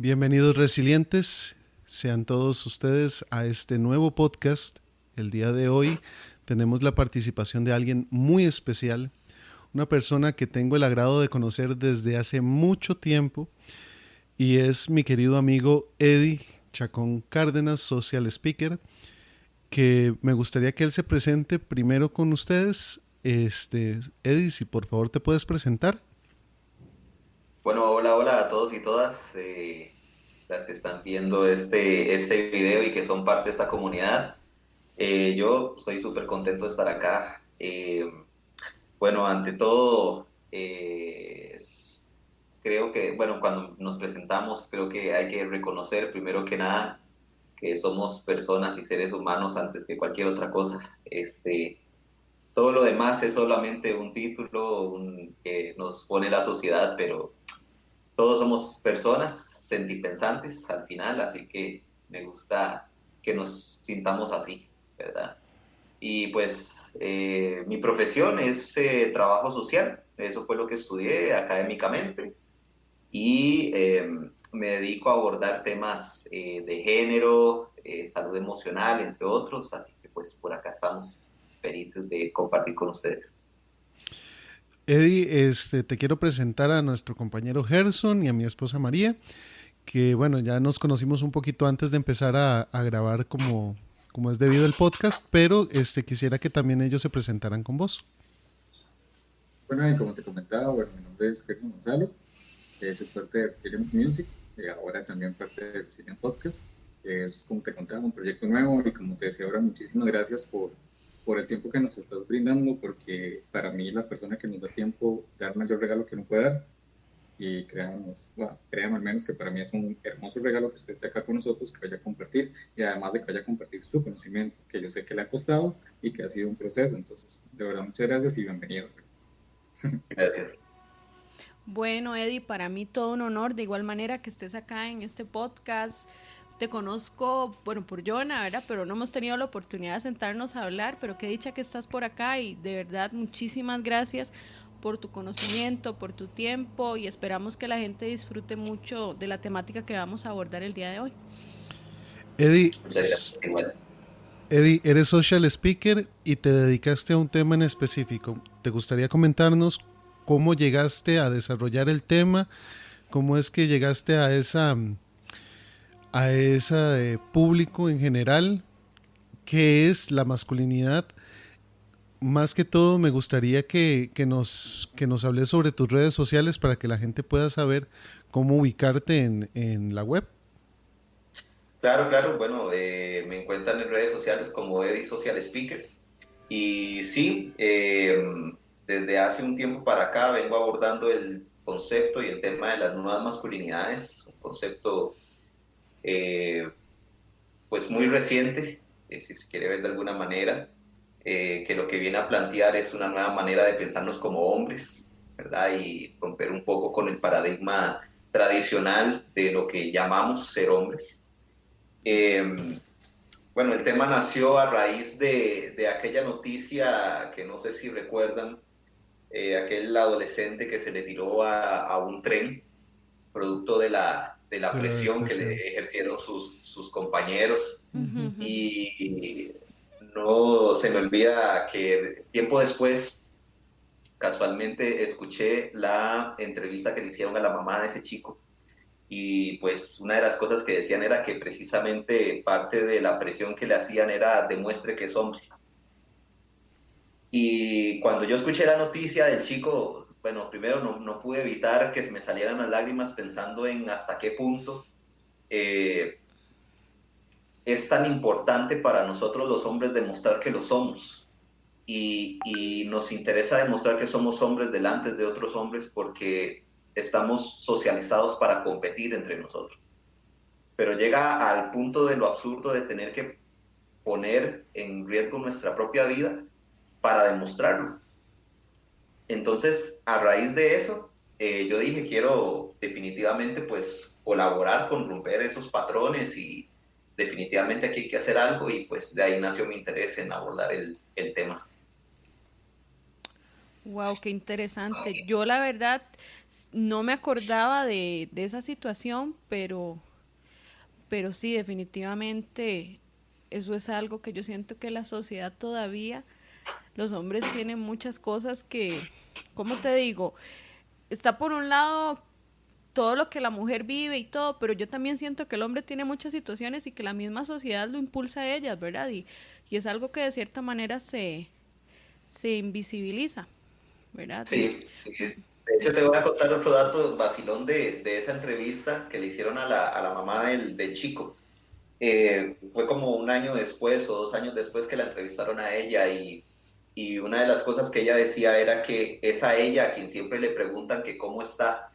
Bienvenidos resilientes, sean todos ustedes a este nuevo podcast. El día de hoy tenemos la participación de alguien muy especial, una persona que tengo el agrado de conocer desde hace mucho tiempo y es mi querido amigo Eddie Chacón Cárdenas, social speaker, que me gustaría que él se presente primero con ustedes. Eddie, si por favor te puedes presentar. Bueno, hola a todos y todas las que están viendo este video y que son parte de esta comunidad. Yo estoy súper contento de estar acá. Bueno, ante todo, creo que, bueno, cuando nos presentamos, creo que hay que reconocer primero que nada que somos personas y seres humanos antes que cualquier otra cosa. Todo lo demás es solamente un título que nos pone la sociedad, pero todos somos personas sentipensantes al final, así que me gusta que nos sintamos así, ¿verdad? Y pues mi profesión es trabajo social, eso fue lo que estudié académicamente y me dedico a abordar temas de género, salud emocional, entre otros, así que pues por acá estamos felices de compartir con ustedes. Eddie, te quiero presentar a nuestro compañero Gerson y a mi esposa María, que bueno, ya nos conocimos un poquito antes de empezar a grabar como es debido el podcast, pero quisiera que también ellos se presentaran con vos. Bueno, y como te comentaba, bueno, mi nombre es Gerson Gonzalo, soy parte de Resilient Music, ahora también parte de Resilient Podcast, que es, como te contaba, un proyecto nuevo y como te decía ahora, muchísimas gracias por el tiempo que nos estás brindando, porque para mí la persona que nos da tiempo da el mayor regalo que nos puede dar y créanme al menos que para mí es un hermoso regalo que usted esté acá con nosotros, que vaya a compartir y además de que vaya a compartir su conocimiento, que yo sé que le ha costado y que ha sido un proceso. Entonces, de verdad, muchas gracias y bienvenido. Gracias. Bueno, Eddie, para mí todo un honor, de igual manera que estés acá en este podcast. Te conozco, bueno, por Jonah, ¿verdad? Pero no hemos tenido la oportunidad de sentarnos a hablar, pero qué dicha que estás por acá y de verdad muchísimas gracias por tu conocimiento, por tu tiempo y esperamos que la gente disfrute mucho de la temática que vamos a abordar el día de hoy. Eddie, Muchas gracias. Igual. Eddie, eres social speaker y te dedicaste a un tema en específico. ¿Te gustaría comentarnos cómo llegaste a desarrollar el tema? ¿Cómo es que llegaste a ese público en general? ¿Qué es la masculinidad? Más que todo, me gustaría que nos hables sobre tus redes sociales para que la gente pueda saber cómo ubicarte en la web. Claro. Bueno, me encuentran en redes sociales como Eddie Social Speaker. Y sí, desde hace un tiempo para acá vengo abordando el concepto y el tema de las nuevas masculinidades, un concepto eh, pues muy reciente, si se quiere ver de alguna manera, que lo que viene a plantear es una nueva manera de pensarnos como hombres, ¿verdad? Y romper un poco con el paradigma tradicional de lo que llamamos ser hombres. Bueno, el tema nació a raíz de aquella noticia que no sé si recuerdan, aquel adolescente que se le tiró a un tren, producto de la De la presión que depresión. le ejercieron sus compañeros. Ujú. Y no se me olvida que tiempo después, casualmente, escuché la entrevista que le hicieron a la mamá de ese chico y pues una de las cosas que decían era que precisamente parte de la presión que le hacían era demuestre que es hombre. Y cuando yo escuché la noticia del chico, bueno, primero no pude evitar que se me salieran las lágrimas pensando en hasta qué punto eh, es tan importante para nosotros los hombres demostrar que lo somos. Y nos interesa demostrar que somos hombres delante de otros hombres porque estamos socializados para competir entre nosotros. Pero llega al punto de lo absurdo de tener que poner en riesgo nuestra propia vida para demostrarlo. Entonces, a raíz de eso, yo dije, quiero definitivamente pues colaborar con romper esos patrones y definitivamente aquí hay que hacer algo y pues de ahí nació mi interés en abordar el tema. Wow, qué interesante. Yo la verdad no me acordaba de esa situación, pero sí, definitivamente eso es algo que yo siento que la sociedad todavía, los hombres tienen muchas cosas que, ¿cómo te digo? Está por un lado todo lo que la mujer vive y todo, pero yo también siento que el hombre tiene muchas situaciones y que la misma sociedad lo impulsa a ellas, ¿verdad? Y es algo que de cierta manera se invisibiliza, ¿verdad? Sí, sí. De hecho te voy a contar otro dato vacilón de esa entrevista que le hicieron a la mamá del chico. Fue como un año después o 2 años después que la entrevistaron a ella y una de las cosas que ella decía era que es a ella a quien siempre le preguntan que cómo está.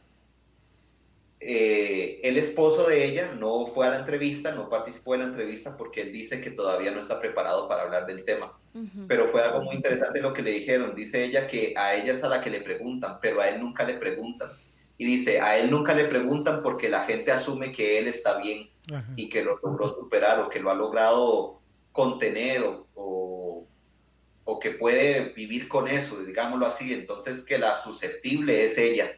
El esposo de ella no fue a la entrevista, no participó en la entrevista porque él dice que todavía no está preparado para hablar del tema. Ujú. Pero fue algo muy interesante lo que le dijeron. Dice ella que a ella es a la que le preguntan, pero a él nunca le preguntan. Y dice, a él nunca le preguntan porque la gente asume que él está bien Ajá. y que lo logró superar o que lo ha logrado contener o que puede vivir con eso, digámoslo así. Entonces que la susceptible es ella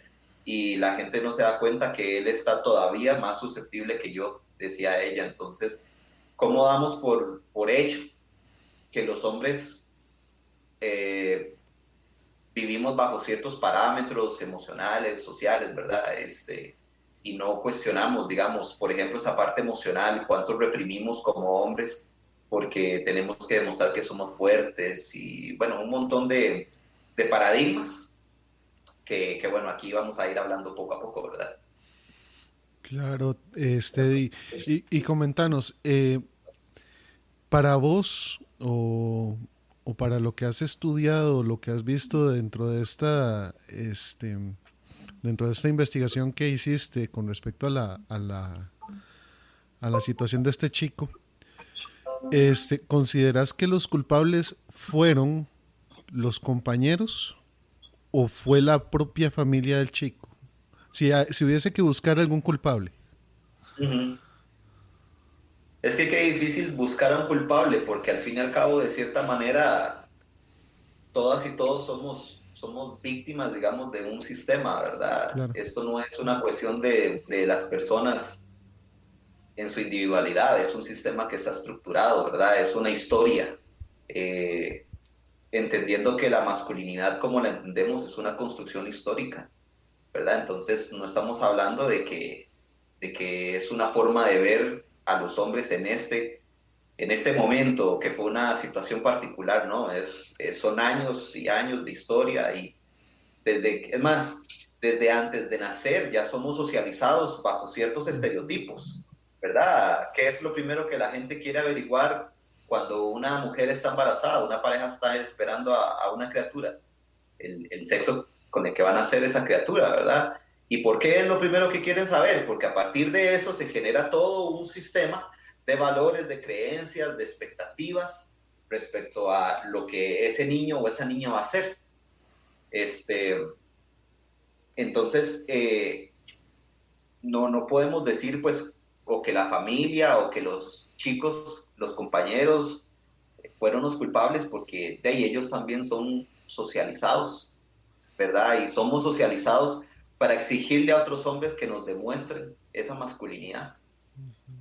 y la gente no se da cuenta que él está todavía más susceptible que yo, decía ella. Entonces, ¿cómo damos por hecho que los hombres eh, vivimos bajo ciertos parámetros emocionales, sociales, ¿verdad? Y no cuestionamos, digamos, por ejemplo, esa parte emocional, cuánto reprimimos como hombres, porque tenemos que demostrar que somos fuertes y, bueno, un montón de paradigmas bueno, aquí vamos a ir hablando poco a poco, ¿verdad? Claro, y comentanos, para vos o para lo que has estudiado, lo que has visto dentro de esta investigación que hiciste con respecto a a la situación de este chico, ¿consideras que los culpables fueron los compañeros o fue la propia familia del chico? Si hubiese que buscar algún culpable. Uh -huh. Es que qué difícil buscar a un culpable, porque al fin y al cabo, de cierta manera, todas y todos somos víctimas, digamos, de un sistema, ¿verdad? Claro. Esto no es una cuestión de las personas en su individualidad, es un sistema que está estructurado, ¿verdad? Es una historia. Eh, Entendiendo que la masculinidad como la entendemos es una construcción histórica, ¿verdad? Entonces no estamos hablando de que es una forma de ver a los hombres en este momento, que fue una situación particular, ¿no? Son años y años de historia y es más, desde antes de nacer ya somos socializados bajo ciertos estereotipos, ¿verdad? ¿Qué es lo primero que la gente quiere averiguar cuando una mujer está embarazada, una pareja está esperando a una criatura? El sexo con el que van a nacer esa criatura, ¿verdad? ¿Y por qué es lo primero que quieren saber? Porque a partir de eso se genera todo un sistema de valores, de creencias, de expectativas respecto a lo que ese niño o esa niña va a ser. Este, entonces, no podemos decir, pues, o que la familia o que los chicos, los compañeros, fueron los culpables porque de ahí ellos también son socializados, ¿verdad? Y somos socializados para exigirle a otros hombres que nos demuestren esa masculinidad.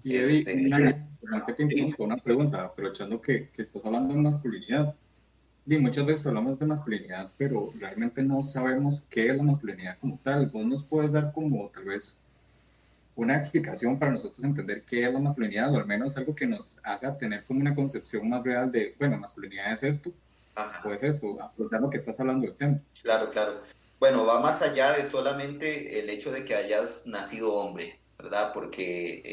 Y Eddie, perdón que te Sí, interrumpa, una pregunta, aprovechando que estás hablando de masculinidad. Y muchas veces hablamos de masculinidad, pero realmente no sabemos qué es la masculinidad como tal. ¿Vos nos puedes dar como tal vez una explicación para nosotros entender qué es la masculinidad, o al menos algo que nos haga tener como una concepción más real de, bueno, masculinidad es esto, o ajá, es esto, aprovechar lo que estás hablando del tema? claro, claro. Bueno, va más allá de solamente el hecho de que hayas nacido hombre, ¿verdad? Porque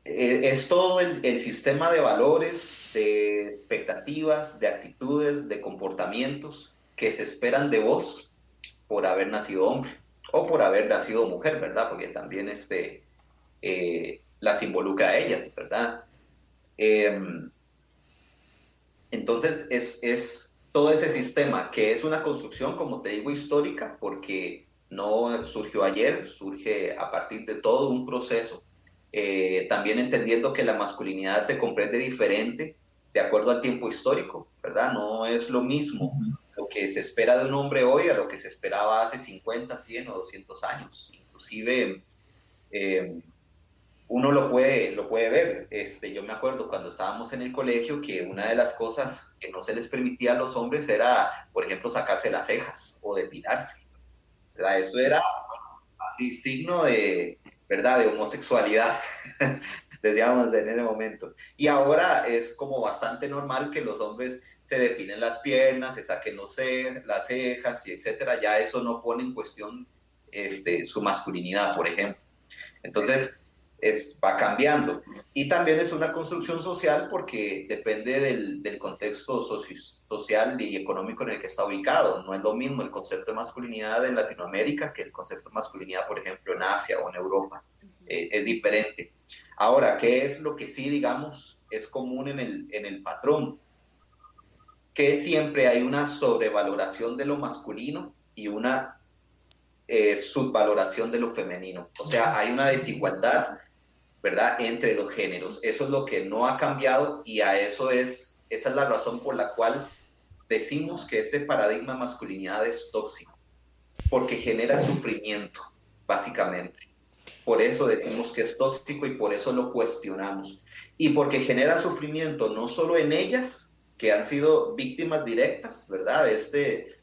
es todo el sistema de valores, de expectativas, de actitudes, de comportamientos que se esperan de vos por haber nacido hombre o por haber nacido mujer, ¿verdad? Porque también las involucra a ellas, ¿verdad? Eh, entonces es todo ese sistema que es una construcción, como te digo, histórica, porque no surgió ayer, surge a partir de todo un proceso. También entendiendo que la masculinidad se comprende diferente de acuerdo al tiempo histórico, ¿verdad? No es lo mismo lo que se espera de un hombre hoy a lo que se esperaba hace 50, 100 o 200 años. Inclusive uno lo puede ver. Yo me acuerdo cuando estábamos en el colegio que una de las cosas que no se les permitía a los hombres era, por ejemplo, sacarse las cejas o depilarse, ¿verdad? Eso era así signo de, ¿verdad?, de homosexualidad, decíamos en ese momento. Y ahora es como bastante normal que los hombres se depilen las piernas, se saquen las cejas, y etcétera. Ya eso no pone en cuestión su masculinidad, por ejemplo. Entonces, va cambiando. Y también es una construcción social porque depende del contexto social y económico en el que está ubicado. No es lo mismo el concepto de masculinidad en Latinoamérica que el concepto de masculinidad, por ejemplo, en Asia o en Europa. Es diferente. Ahora, ¿qué es lo que sí, digamos, es común en el patrón? Que siempre hay una sobrevaloración de lo masculino y una subvaloración de lo femenino. O sea, hay una desigualdad, ¿verdad?, entre los géneros. Eso es lo que no ha cambiado y esa es la razón por la cual decimos que este paradigma de masculinidad es tóxico, porque genera sufrimiento, básicamente. Por eso decimos que es tóxico y por eso lo cuestionamos. Y porque genera sufrimiento no solo en ellas, que han sido víctimas directas, ¿verdad?, de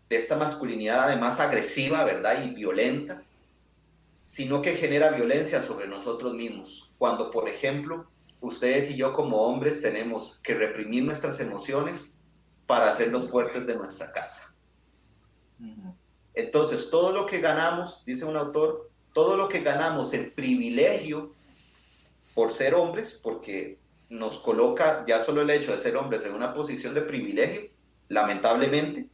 esta masculinidad además agresiva, ¿verdad?, y violenta, sino que genera violencia sobre nosotros mismos. Cuando, por ejemplo, ustedes y yo como hombres tenemos que reprimir nuestras emociones para ser los fuertes de nuestra casa. Entonces, todo lo que ganamos, dice un autor, todo lo que ganamos en privilegio por ser hombres, porque nos coloca ya solo el hecho de ser hombres en una posición de privilegio, lamentablemente,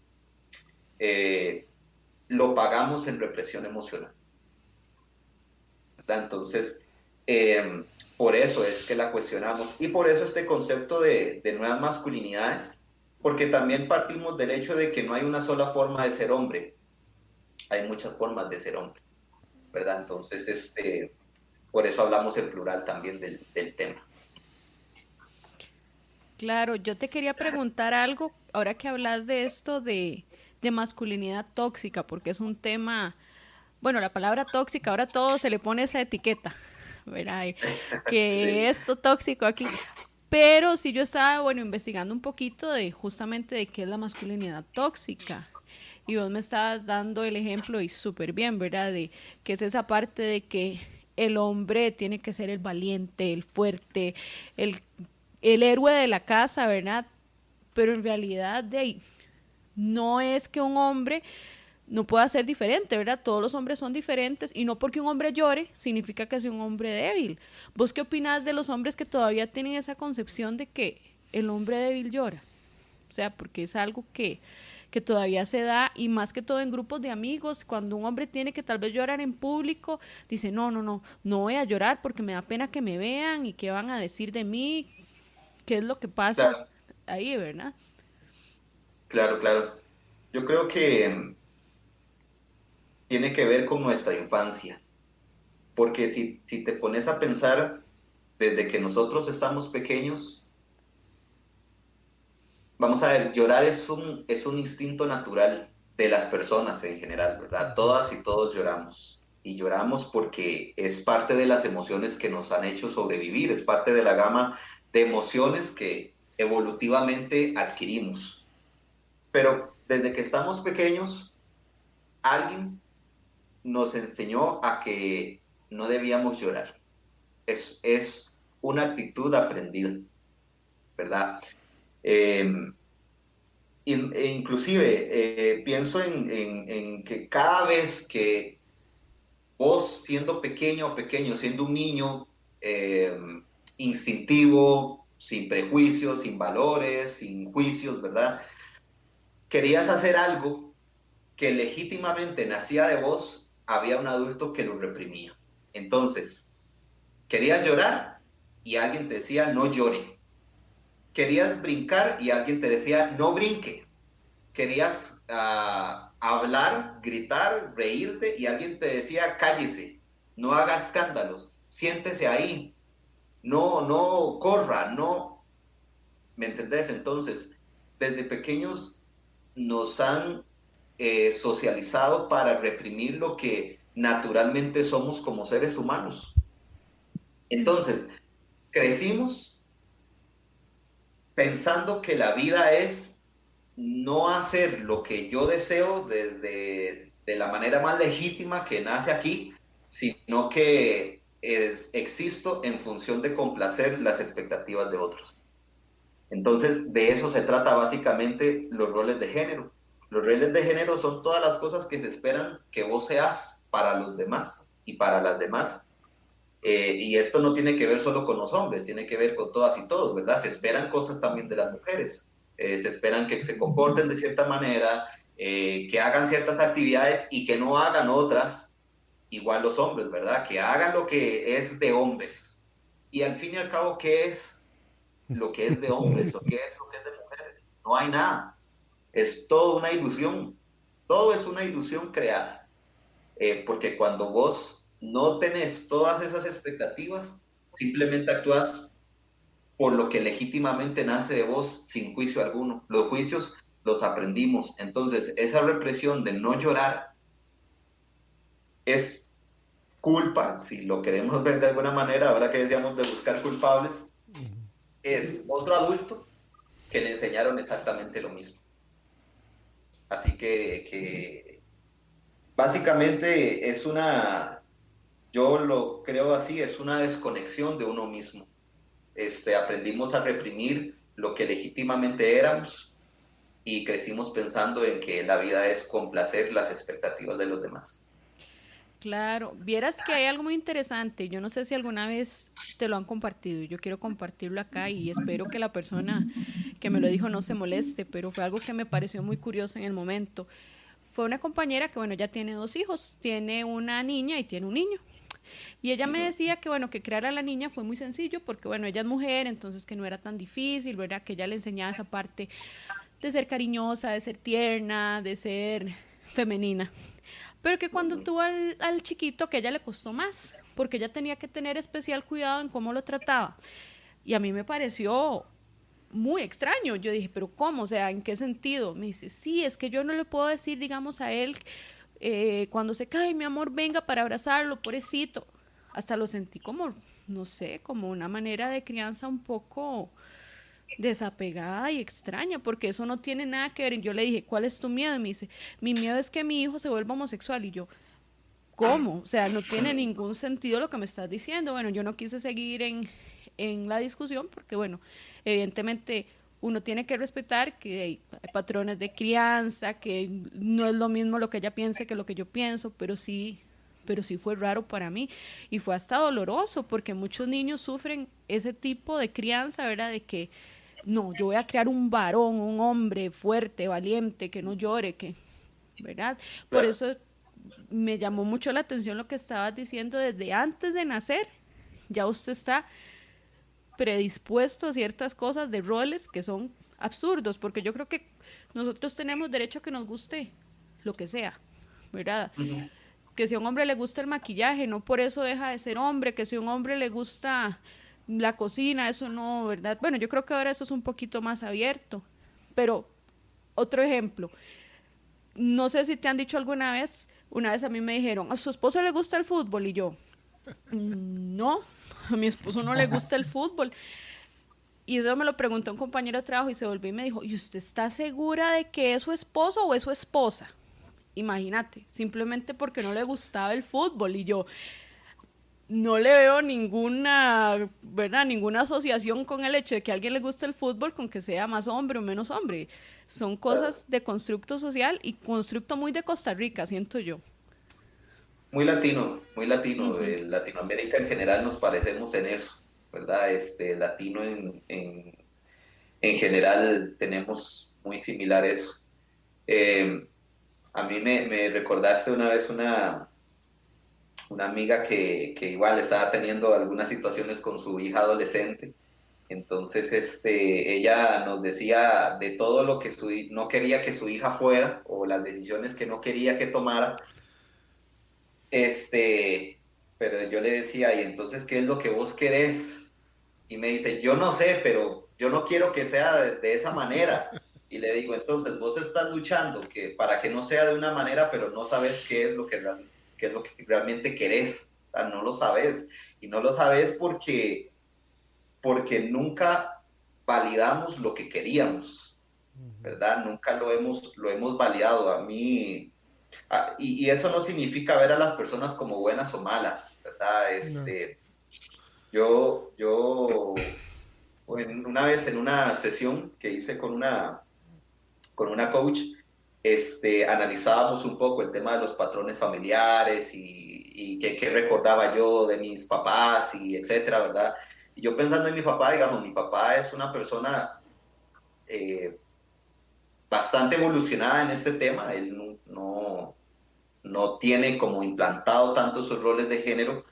lo pagamos en represión emocional. ¿Verdad? Entonces, por eso es que la cuestionamos y por eso este concepto de nuevas masculinidades, porque también partimos del hecho de que no hay una sola forma de ser hombre, hay muchas formas de ser hombre, ¿verdad? Entonces, por eso hablamos en plural también del tema. Claro, yo te quería preguntar algo, ahora que hablas de esto de masculinidad tóxica, porque es un tema, bueno, la palabra tóxica, ahora todo se le pone esa etiqueta, ¿verdad? Que Sí. esto tóxico aquí. Pero sí yo estaba, bueno, investigando un poquito de justamente de qué es la masculinidad tóxica. Y vos me estabas dando el ejemplo y súper bien, ¿verdad? De que es esa parte de que el hombre tiene que ser el valiente, el fuerte, el, el héroe de la casa, ¿verdad? Pero en realidad no es que un hombre no pueda ser diferente, ¿verdad? Todos los hombres son diferentes y no porque un hombre llore significa que sea un hombre débil. ¿Vos qué opinás de los hombres que todavía tienen esa concepción de que el hombre débil llora? O sea, porque es algo que todavía se da y más que todo en grupos de amigos, cuando un hombre tiene que tal vez llorar en público, dice, no voy a llorar porque me da pena que me vean y qué van a decir de mí, qué es lo que pasa Claro, ahí, ¿verdad? claro, claro. Yo creo que tiene que ver con nuestra infancia, porque si te pones a pensar, desde que nosotros estamos pequeños, vamos a ver, llorar es un instinto natural de las personas en general, ¿verdad? Todas y todos lloramos. Y lloramos porque es parte de las emociones que nos han hecho sobrevivir, es parte de la gama de emociones que evolutivamente adquirimos. Pero desde que estamos pequeños, alguien nos enseñó a que no debíamos llorar. Es una actitud aprendida, ¿verdad? Eh, inclusive pienso en que cada vez que vos siendo pequeño o pequeño, siendo un niño eh, instintivo, sin prejuicios, sin valores, sin juicios, ¿verdad? Querías hacer algo que legítimamente nacía de vos, había un adulto que lo reprimía. Entonces, querías llorar y alguien te decía no llore. Querías brincar y alguien te decía no brinque. Querías hablar, gritar, reírte y alguien te decía cállese, no haga escándalos, siéntese ahí, no corra, no. ¿me entendés? Entonces, desde pequeños nos han socializado para reprimir lo que naturalmente somos como seres humanos. Entonces, crecimos pensando que la vida es no hacer lo que yo deseo desde de la manera más legítima que nace aquí, sino que existo en función de complacer las expectativas de otros. Entonces, de eso se trata básicamente los roles de género. Los roles de género son todas las cosas que se esperan que vos seas para los demás y para las demás. Y esto no tiene que ver solo con los hombres, tiene que ver con todas y todos, ¿verdad? Se esperan cosas también de las mujeres. Se esperan que se comporten de cierta manera, que hagan ciertas actividades y que no hagan otras, igual los hombres, ¿verdad? Que hagan lo que es de hombres. Y al fin y al cabo, ¿qué es lo que es de hombres o qué es lo que es de mujeres? No hay nada. Es todo una ilusión. Todo es una ilusión creada. Porque cuando vos no tenés todas esas expectativas, simplemente actúas por lo que legítimamente nace de vos sin juicio alguno. Los juicios los aprendimos. Entonces, esa represión de no llorar es culpa, si lo queremos ver de alguna manera, ahora que decíamos de buscar culpables, es otro adulto que le enseñaron exactamente lo mismo. Así que básicamente es una, yo lo creo así, es una desconexión de uno mismo. Aprendimos a reprimir lo que legítimamente éramos y crecimos pensando en que la vida es complacer las expectativas de los demás. Claro, vieras que hay algo muy interesante, yo no sé si alguna vez te lo han compartido, yo quiero compartirlo acá y espero que la persona que me lo dijo no se moleste, pero fue algo que me pareció muy curioso en el momento. Fue una compañera que, bueno, ya tiene 2 hijos, tiene una niña y tiene un niño. Y ella me decía que, bueno, que crear a la niña fue muy sencillo porque, bueno, ella es mujer, entonces que no era tan difícil, ¿verdad? Que ella le enseñaba esa parte de ser cariñosa, de ser tierna, de ser femenina. Pero que cuando tuvo al chiquito, que a ella le costó más, porque ella tenía que tener especial cuidado en cómo lo trataba. Y a mí me pareció muy extraño. Yo dije, pero ¿cómo? O sea, ¿en qué sentido? Me dice, sí, es que yo no le puedo decir, digamos, a él, cuando se cae, mi amor, venga para abrazarlo, pobrecito. Hasta lo sentí como, no sé, como una manera de crianza un poco desapegada y extraña, porque eso no tiene nada que ver. Y yo le dije, ¿cuál es tu miedo? Y me dice, mi miedo es que mi hijo se vuelva homosexual. Y yo, ¿cómo? O sea, no tiene ningún sentido lo que me estás diciendo. Bueno, yo no quise seguir en la discusión porque, bueno, evidentemente uno tiene que respetar que hay patrones de crianza, que no es lo mismo lo que ella piense que lo que yo pienso, pero sí fue raro para mí y fue hasta doloroso porque muchos niños sufren ese tipo de crianza, ¿verdad? De que no, yo voy a crear un varón, un hombre fuerte, valiente, que no llore, que, ¿verdad? Por eso me llamó mucho la atención lo que estabas diciendo desde antes de nacer. Ya usted está predispuesto a ciertas cosas de roles que son absurdos, porque yo creo que nosotros tenemos derecho a que nos guste lo que sea, ¿verdad? Uh-huh. Que si a un hombre le gusta el maquillaje, no por eso deja de ser hombre, que si a un hombre le gusta la cocina, eso no, ¿verdad? Bueno, yo creo que ahora eso es un poquito más abierto, pero otro ejemplo, no sé si te han dicho alguna vez, una vez a mí me dijeron, ¿a su esposo le gusta el fútbol? Y yo, no, a mi esposo no le gusta el fútbol. Y eso me lo preguntó un compañero de trabajo y se volvió y me dijo, ¿y usted está segura de que es su esposo o es su esposa? Imagínate, simplemente porque no le gustaba el fútbol. Y yo no le veo ninguna, ¿verdad? Ninguna asociación con el hecho de que a alguien le guste el fútbol con que sea más hombre o menos hombre. Son cosas de constructo social y constructo muy de Costa Rica, siento yo. Muy latino, muy latino. Uh-huh. Latinoamérica en general nos parecemos en eso, ¿verdad? Latino en general tenemos muy similar eso. A mí me recordaste una vez una amiga que igual estaba teniendo algunas situaciones con su hija adolescente. Entonces, ella nos decía de todo lo que no quería que su hija fuera o las decisiones que no quería que tomara. Pero yo le decía, ¿y entonces qué es lo que vos querés? Y me dice, yo no sé, pero yo no quiero que sea de esa manera. Y le digo, entonces vos estás luchando para que no sea de una manera, pero no sabes qué es lo que realmente querés. O sea, no lo sabes. Y no lo sabes porque nunca validamos lo que queríamos, ¿verdad? Nunca lo hemos validado. A mí, y eso no significa ver a las personas como buenas o malas, ¿verdad? Yo una vez en una sesión que hice con una coach, analizábamos un poco el tema de los patrones familiares y qué recordaba yo de mis papás y etcétera, ¿verdad? Y yo pensando en mi papá, digamos, mi papá es una persona bastante evolucionada en este tema, él no tiene como implantado tanto sus roles de género,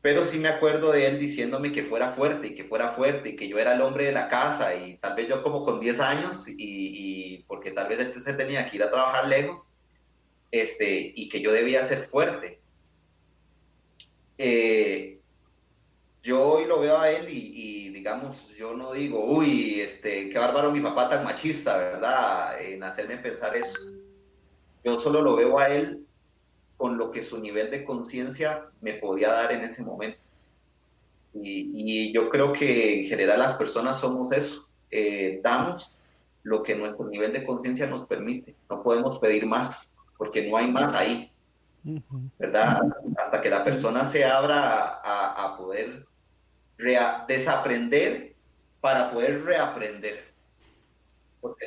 pero sí me acuerdo de él diciéndome que fuera fuerte y que fuera fuerte y que yo era el hombre de la casa y tal vez yo como con 10 años y porque tal vez se tenía que ir a trabajar lejos y que yo debía ser fuerte. Yo hoy lo veo a él y digamos, yo no digo, uy, qué bárbaro mi papá tan machista, ¿verdad? En hacerme pensar eso. Yo solo lo veo a él con lo que su nivel de conciencia me podía dar en ese momento. Y yo creo que en general las personas somos eso, damos lo que nuestro nivel de conciencia nos permite, no podemos pedir más, porque no hay más ahí, ¿verdad? Hasta que la persona se abra a poder desaprender para poder reaprender.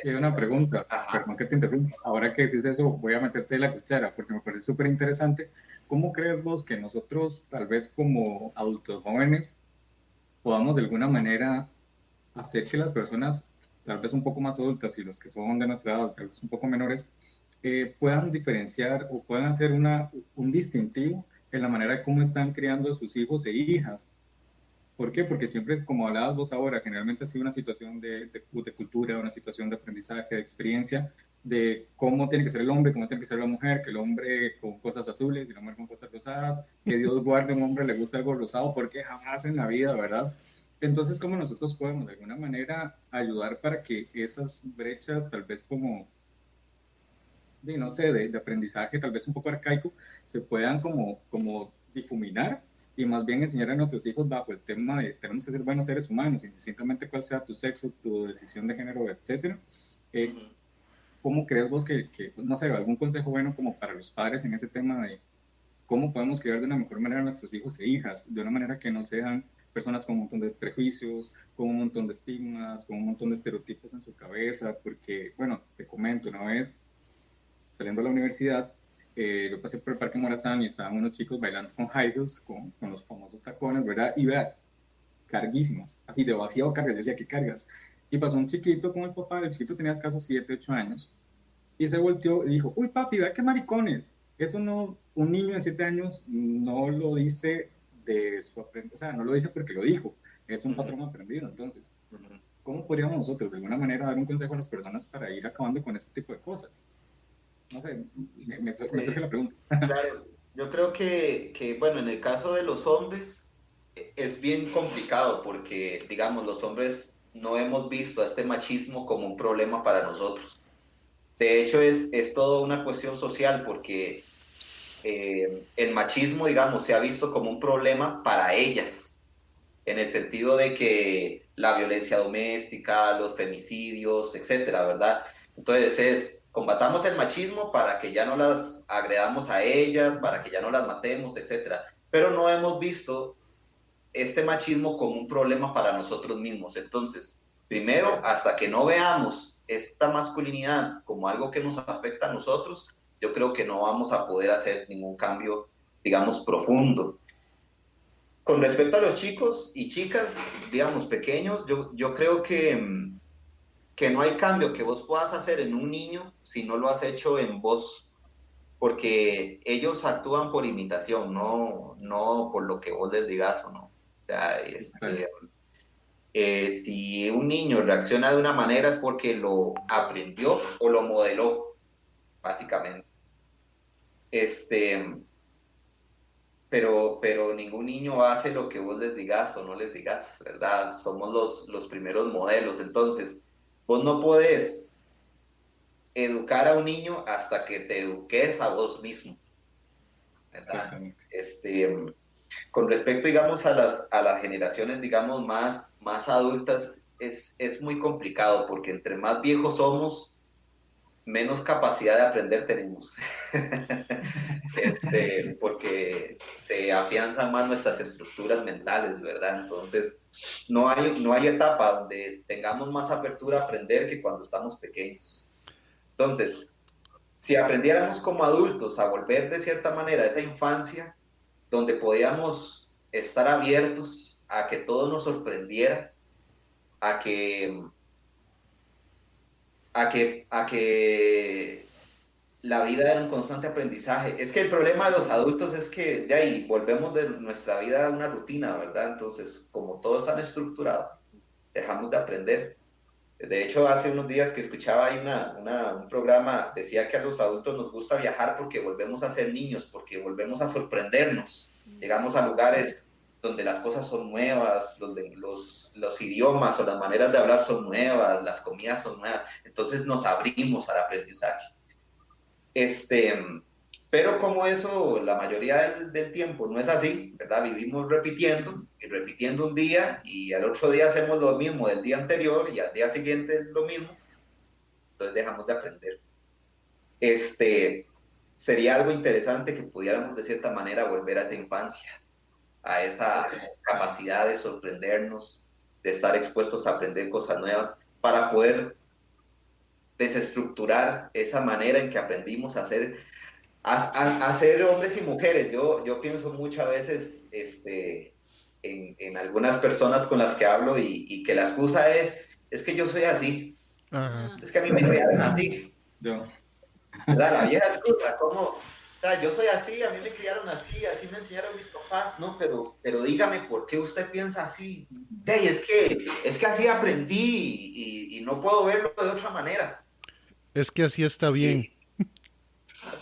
Y una pregunta, Ajá. perdón que te interrumpa. Ahora que dices eso, voy a meterte la cuchara porque me parece súper interesante. ¿Cómo crees vos que nosotros, tal vez como adultos jóvenes, podamos de alguna manera hacer que las personas, tal vez un poco más adultas y los que son de nuestra edad, tal vez un poco menores, puedan diferenciar o puedan hacer un distintivo en la manera de cómo están criando a sus hijos e hijas? ¿Por qué? Porque siempre, como hablabas vos ahora, generalmente ha sido una situación de cultura, una situación de aprendizaje, de experiencia, de cómo tiene que ser el hombre, cómo tiene que ser la mujer, que el hombre con cosas azules y la mujer con cosas rosadas, que Dios guarde a un hombre le gusta algo rosado, porque jamás en la vida, ¿verdad? Entonces, ¿cómo nosotros podemos de alguna manera ayudar para que esas brechas, tal vez como, no sé, de aprendizaje, tal vez un poco arcaico, se puedan como difuminar y más bien enseñar a nuestros hijos bajo el tema de tenemos que ser buenos seres humanos, indistintamente cuál sea tu sexo, tu decisión de género, etcétera? ¿Cómo crees vos no sé, algún consejo bueno como para los padres en ese tema de cómo podemos criar de una mejor manera a nuestros hijos e hijas, de una manera que no sean personas con un montón de prejuicios, con un montón de estigmas, con un montón de estereotipos en su cabeza? Porque, bueno, te comento, una vez saliendo de la universidad, yo pasé por el Parque Morazán y estaban unos chicos bailando con high heels, con los famosos tacones, ¿verdad? Y vea, carguísimos, así de vacío cargas, yo decía, ¿qué cargas? Y pasó un chiquito con el papá, el chiquito tenía escaso 7, 8 años, y se volteó y dijo, uy papi, vea qué maricones. Eso no, un niño de 7 años no lo dice de su aprendizaje, o sea, no lo dice porque lo dijo, es un patrón aprendido. Entonces, ¿cómo podríamos nosotros de alguna manera dar un consejo a las personas para ir acabando con este tipo de cosas? No sé, me surge la pregunta. Claro, yo creo que, bueno, en el caso de los hombres es bien complicado porque, digamos, los hombres no hemos visto a este machismo como un problema para nosotros. De hecho, es toda una cuestión social porque el machismo, digamos, se ha visto como un problema para ellas, en el sentido de que la violencia doméstica, los femicidios, etcétera, ¿verdad? Entonces combatamos el machismo para que ya no las agredamos a ellas, para que ya no las matemos, etcétera. Pero no hemos visto este machismo como un problema para nosotros mismos. Entonces, primero, hasta que no veamos esta masculinidad como algo que nos afecta a nosotros, yo creo que no vamos a poder hacer ningún cambio, digamos, profundo. Con respecto a los chicos y chicas, digamos, pequeños, yo creo que no hay cambio que vos puedas hacer en un niño si no lo has hecho en vos, porque ellos actúan por imitación, no por lo que vos les digas o no. O sea, si un niño reacciona de una manera es porque lo aprendió o lo modeló, básicamente. pero ningún niño hace lo que vos les digas o no les digas, ¿verdad? Somos los primeros modelos. Entonces, vos no podés educar a un niño hasta que te eduques a vos mismo, ¿verdad? Con respecto, digamos, a las generaciones, digamos, más adultas, es muy complicado porque entre más viejos somos, menos capacidad de aprender tenemos. Porque se afianzan más nuestras estructuras mentales, ¿verdad? Entonces, no hay etapa donde tengamos más apertura a aprender que cuando estamos pequeños. Entonces, si aprendiéramos como adultos a volver de cierta manera a esa infancia, donde podíamos estar abiertos a que todo nos sorprendiera, a que, a que la vida era un constante aprendizaje. Es que el problema de los adultos es que de ahí volvemos de nuestra vida a una rutina, ¿verdad? Entonces, como todo es tan estructurado, dejamos de aprender. De hecho, hace unos días que escuchaba ahí un programa, decía que a los adultos nos gusta viajar porque volvemos a ser niños, porque volvemos a sorprendernos. Llegamos a lugares donde las cosas son nuevas, donde los idiomas o las maneras de hablar son nuevas, las comidas son nuevas. Entonces nos abrimos al aprendizaje. Pero como eso la mayoría del tiempo no es así, ¿verdad? Vivimos repitiendo y repitiendo un día y al otro día hacemos lo mismo del día anterior y al día siguiente lo mismo, entonces dejamos de aprender. Sería algo interesante que pudiéramos de cierta manera volver a esa infancia, a esa capacidad de sorprendernos, de estar expuestos a aprender cosas nuevas para poder desestructurar esa manera en que aprendimos a ser hombres y mujeres. Yo pienso muchas veces en algunas personas con las que hablo y que la excusa es que yo soy así. Ajá. Es que a mí me criaron así. ¿Verdad? La vieja excusa, como, o sea, yo soy así, a mí me criaron así me enseñaron mis papás, no, pero dígame por qué usted piensa así. Hey, es que así aprendí y no puedo verlo de otra manera. Es que así está bien.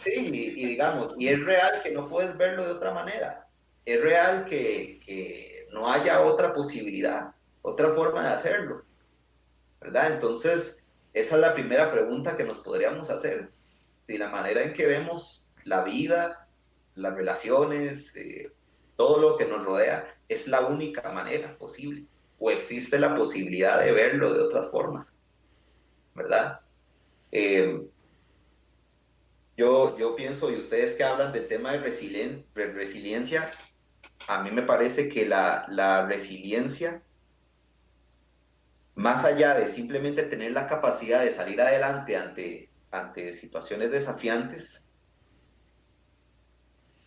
Sí, y digamos, y es real que no puedes verlo de otra manera. Es real que no haya otra posibilidad, otra forma de hacerlo, ¿verdad? Entonces, esa es la primera pregunta que nos podríamos hacer. Si la manera en que vemos la vida, las relaciones, todo lo que nos rodea, es la única manera posible, o existe la posibilidad de verlo de otras formas, ¿verdad? Yo pienso, y ustedes que hablan del tema de resiliencia, a mí me parece que la resiliencia, más allá de simplemente tener la capacidad de salir adelante ante situaciones desafiantes,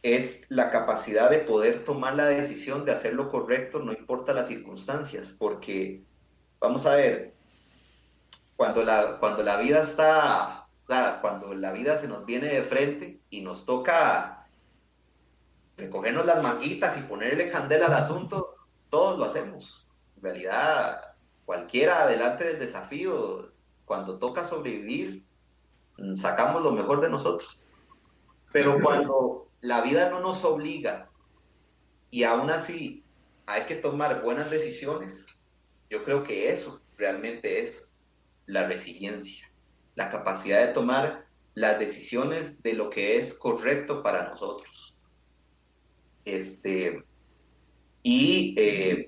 es la capacidad de poder tomar la decisión de hacer lo correcto, no importa las circunstancias, porque, vamos a ver, cuando la vida está, cuando la vida se nos viene de frente y nos toca recogernos las manguitas y ponerle candela al asunto, todos lo hacemos. En realidad, cualquiera adelante del desafío, cuando toca sobrevivir, sacamos lo mejor de nosotros. Pero cuando la vida no nos obliga y aún así hay que tomar buenas decisiones, yo creo que eso realmente es la resiliencia, la capacidad de tomar las decisiones de lo que es correcto para nosotros. Y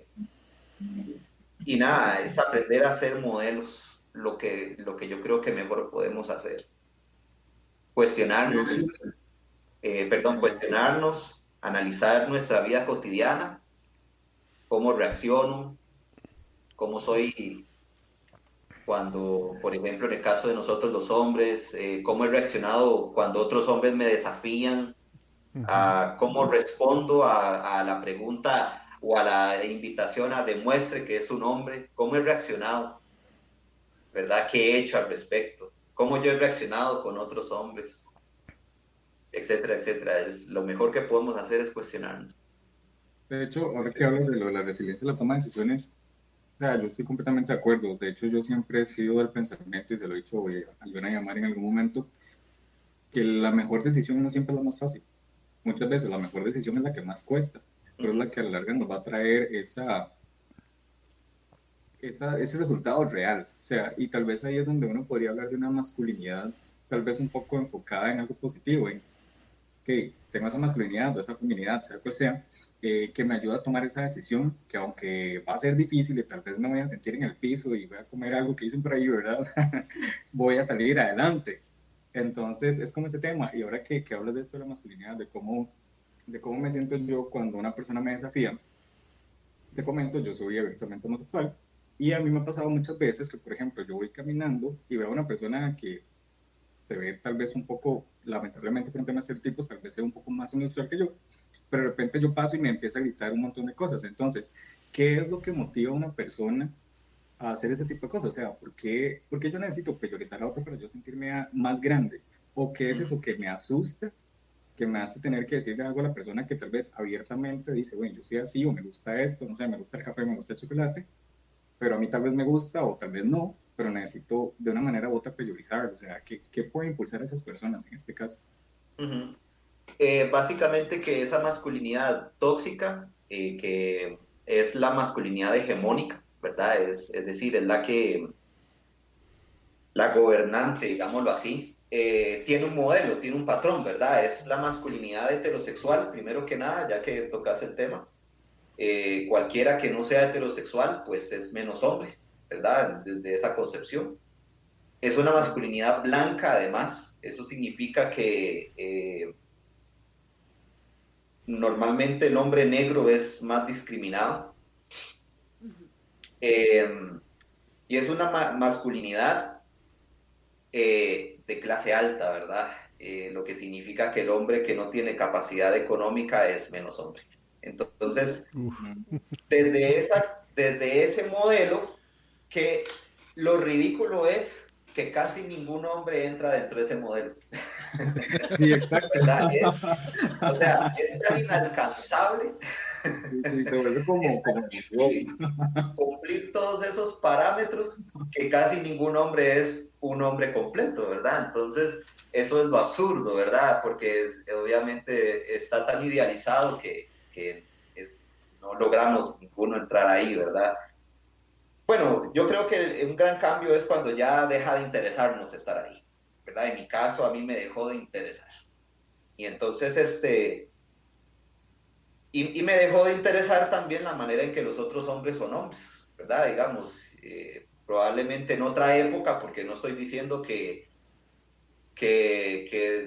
nada, es aprender a ser modelos, lo que yo creo que mejor podemos hacer. Cuestionarnos, analizar nuestra vida cotidiana, cómo reacciono, cómo soy cuando, por ejemplo, en el caso de nosotros los hombres, cómo he reaccionado cuando otros hombres me desafían, cómo respondo a la pregunta o a la invitación a demuestre que es un hombre, cómo he reaccionado, ¿verdad? ¿Qué he hecho al respecto? ¿Cómo yo he reaccionado con otros hombres? Etcétera, etcétera. Lo mejor que podemos hacer es cuestionarnos. De hecho, ahora que hablo de la resiliencia y la toma de decisiones, o sea, yo estoy completamente de acuerdo. De hecho, yo siempre he sido del pensamiento, y se lo he dicho a Joana y a Mar en algún momento, que la mejor decisión no siempre es la más fácil. muchas veces la mejor decisión es la que más cuesta, pero es la que a la larga nos va a traer ese resultado real. O sea, y tal vez ahí es donde uno podría hablar de una masculinidad tal vez un poco enfocada en algo positivo, en que tengo esa masculinidad o esa feminidad, sea cual sea, que me ayuda a tomar esa decisión, que aunque va a ser difícil y tal vez me voy a sentir en el piso y voy a comer algo que dicen por ahí, ¿verdad? Voy a salir adelante. Entonces, es como ese tema. Y ahora que hablas de esto de la masculinidad, de cómo me siento yo cuando una persona me desafía, te comento, yo soy abiertamente homosexual y a mí me ha pasado muchas veces que, por ejemplo, yo voy caminando y veo a una persona que se ve tal vez un poco, lamentablemente por un tema de estereotipos, tal vez sea un poco más homosexual que yo, pero de repente yo paso y me empieza a gritar un montón de cosas. Entonces, ¿qué es lo que motiva a una persona a hacer ese tipo de cosas? O sea, por qué yo necesito priorizar a otro para yo sentirme más grande? ¿O qué es eso que me asusta, que me hace tener que decirle algo a la persona que tal vez abiertamente dice, bueno, yo soy así, o me gusta esto, no sé, me gusta el café, me gusta el chocolate, pero a mí tal vez me gusta o tal vez no, pero necesito de una manera u otra priorizarlo? O sea, ¿qué puede impulsar a esas personas en este caso? Uh-huh. Básicamente que esa masculinidad tóxica, que es la masculinidad hegemónica, ¿verdad? Es decir, es la gobernante, digámoslo así, tiene un modelo, tiene un patrón, ¿verdad? Es la masculinidad heterosexual, primero que nada, ya que tocas el tema. Cualquiera que no sea heterosexual, pues es menos hombre, ¿verdad? Desde esa concepción. Es una masculinidad blanca, además. Eso significa que normalmente el hombre negro es más discriminado. Y es una masculinidad de clase alta, ¿verdad? Lo que significa que el hombre que no tiene capacidad económica es menos hombre. Entonces, desde ese modelo, que lo ridículo es que casi ningún hombre entra dentro de ese modelo. Sí, exacto. ¿Verdad? O sea, es tan inalcanzable. Sí, se vuelve como cumplir todos esos parámetros que casi ningún hombre es un hombre completo, ¿verdad? Entonces, eso es lo absurdo, ¿verdad? Porque obviamente está tan idealizado que no logramos ninguno entrar ahí, ¿verdad? Bueno, yo creo que un gran cambio es cuando ya deja de interesarnos estar ahí, ¿verdad? En mi caso, a mí me dejó de interesar. Y entonces, y me dejó de interesar también la manera en que los otros hombres son hombres, ¿verdad? Digamos, probablemente en otra época, porque no estoy diciendo que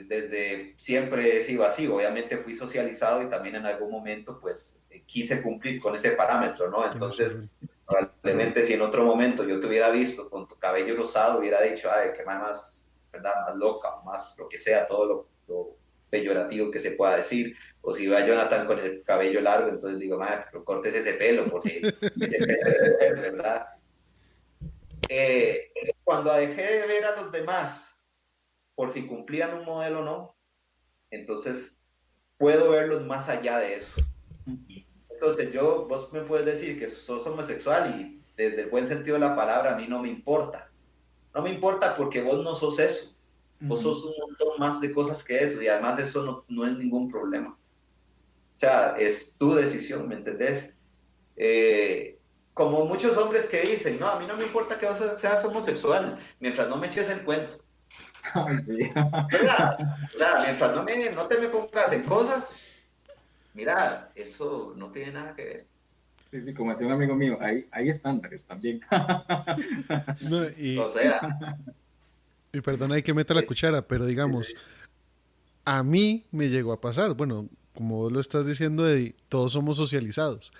desde siempre he sido así. Obviamente fui socializado y también en algún momento pues quise cumplir con ese parámetro, ¿no? Entonces, probablemente si en otro momento yo te hubiera visto con tu cabello rosado, hubiera dicho, ay, qué más, ¿verdad? Más loca, más lo que sea, todo lo peyorativo que se pueda decir. O si veo a Jonathan con el cabello largo, entonces digo, madre, pero cortes ese pelo, porque ese pelo, ¿verdad? Cuando dejé de ver a los demás por si cumplían un modelo o no, entonces puedo verlos más allá de eso. Entonces vos me puedes decir que sos homosexual y desde el buen sentido de la palabra a mí no me importa. No me importa porque vos no sos eso. Vos sos un montón más de cosas que eso y además eso no es ningún problema. O sea, es tu decisión, ¿me entendés? Como muchos hombres que dicen, no, a mí no me importa que vos seas homosexual, mientras no me eches el cuento. ¿Verdad? O sea, mientras no te me pongas en cosas, mira, eso no tiene nada que ver. Sí, sí, como decía un amigo mío, hay estándares también. No, O sea, y perdona, hay que meter la cuchara, pero digamos, a mí me llegó a pasar, bueno, como vos lo estás diciendo, Eddie, todos somos socializados.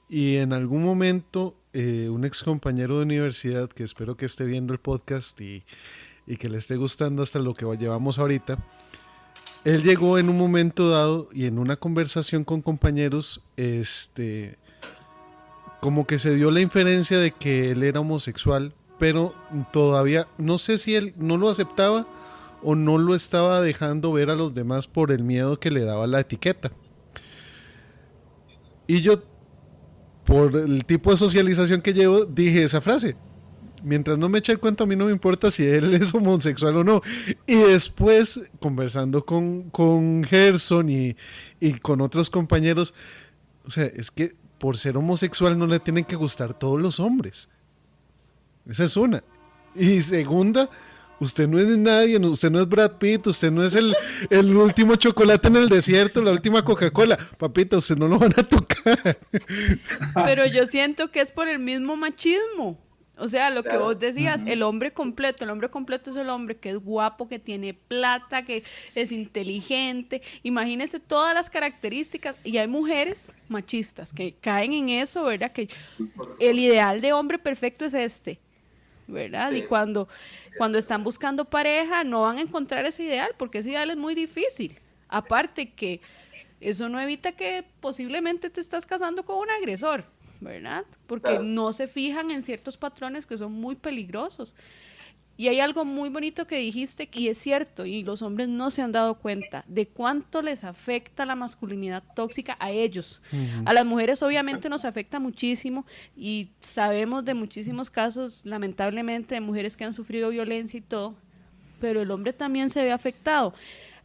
Y en algún momento, un ex compañero de universidad, que espero que esté viendo el podcast y que le esté gustando hasta lo que llevamos ahorita, él llegó en un momento dado y en una conversación con compañeros, como que se dio la inferencia de que él era homosexual, pero todavía no sé si él no lo aceptaba o no lo estaba dejando ver a los demás por el miedo que le daba la etiqueta. Y yo, por el tipo de socialización que llevo, dije esa frase. mientras no me eche el cuento, a mí no me importa si él es homosexual o no. Y después, conversando con Gerson y con otros compañeros, o sea, es que por ser homosexual no le tienen que gustar todos los hombres. Esa es una. Y segunda, usted no es nadie, usted no es Brad Pitt, usted no es el último chocolate en el desierto, la última Coca-Cola. Papita, usted no lo van a tocar. Pero yo siento que es por el mismo machismo. O sea, lo que Claro. vos decías, el hombre completo es el hombre que es guapo, que tiene plata, que es inteligente. Imagínese todas las características. Y hay mujeres machistas que caen en eso, ¿verdad? Que el ideal de hombre perfecto es este, ¿verdad? Sí. Y cuando están buscando pareja, no van a encontrar ese ideal, porque ese ideal es muy difícil. Aparte que eso no evita que posiblemente te estás casando con un agresor, ¿verdad? Porque Claro. no se fijan en ciertos patrones que son muy peligrosos. Y hay algo muy bonito que dijiste, y es cierto, y los hombres no se han dado cuenta de cuánto les afecta la masculinidad tóxica a ellos. A las mujeres obviamente nos afecta muchísimo, y sabemos de muchísimos casos, lamentablemente, de mujeres que han sufrido violencia y todo, pero el hombre también se ve afectado.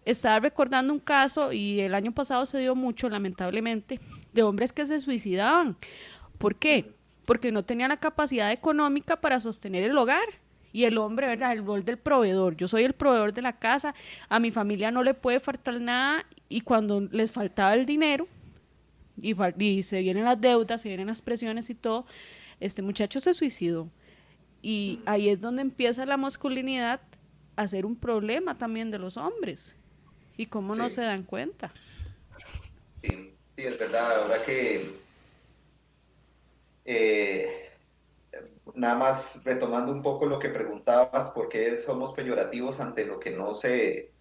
Estaba recordando un caso, y el año pasado se dio mucho, lamentablemente, de hombres que se suicidaban. ¿Por qué? Porque no tenían la capacidad económica para sostener el hogar. Y el hombre, ¿verdad? El rol del proveedor. Yo soy el proveedor de la casa, a mi familia no le puede faltar nada, y cuando les faltaba el dinero, y se vienen las deudas, se vienen las presiones y todo, este muchacho se suicidó. Y ahí es donde empieza la masculinidad a ser un problema también de los hombres. ¿Y cómo no Sí. se dan cuenta? Sí, sí, es verdad, la verdad que eh, nada más retomando un poco lo que preguntabas, ¿por qué somos peyorativos ante lo que no se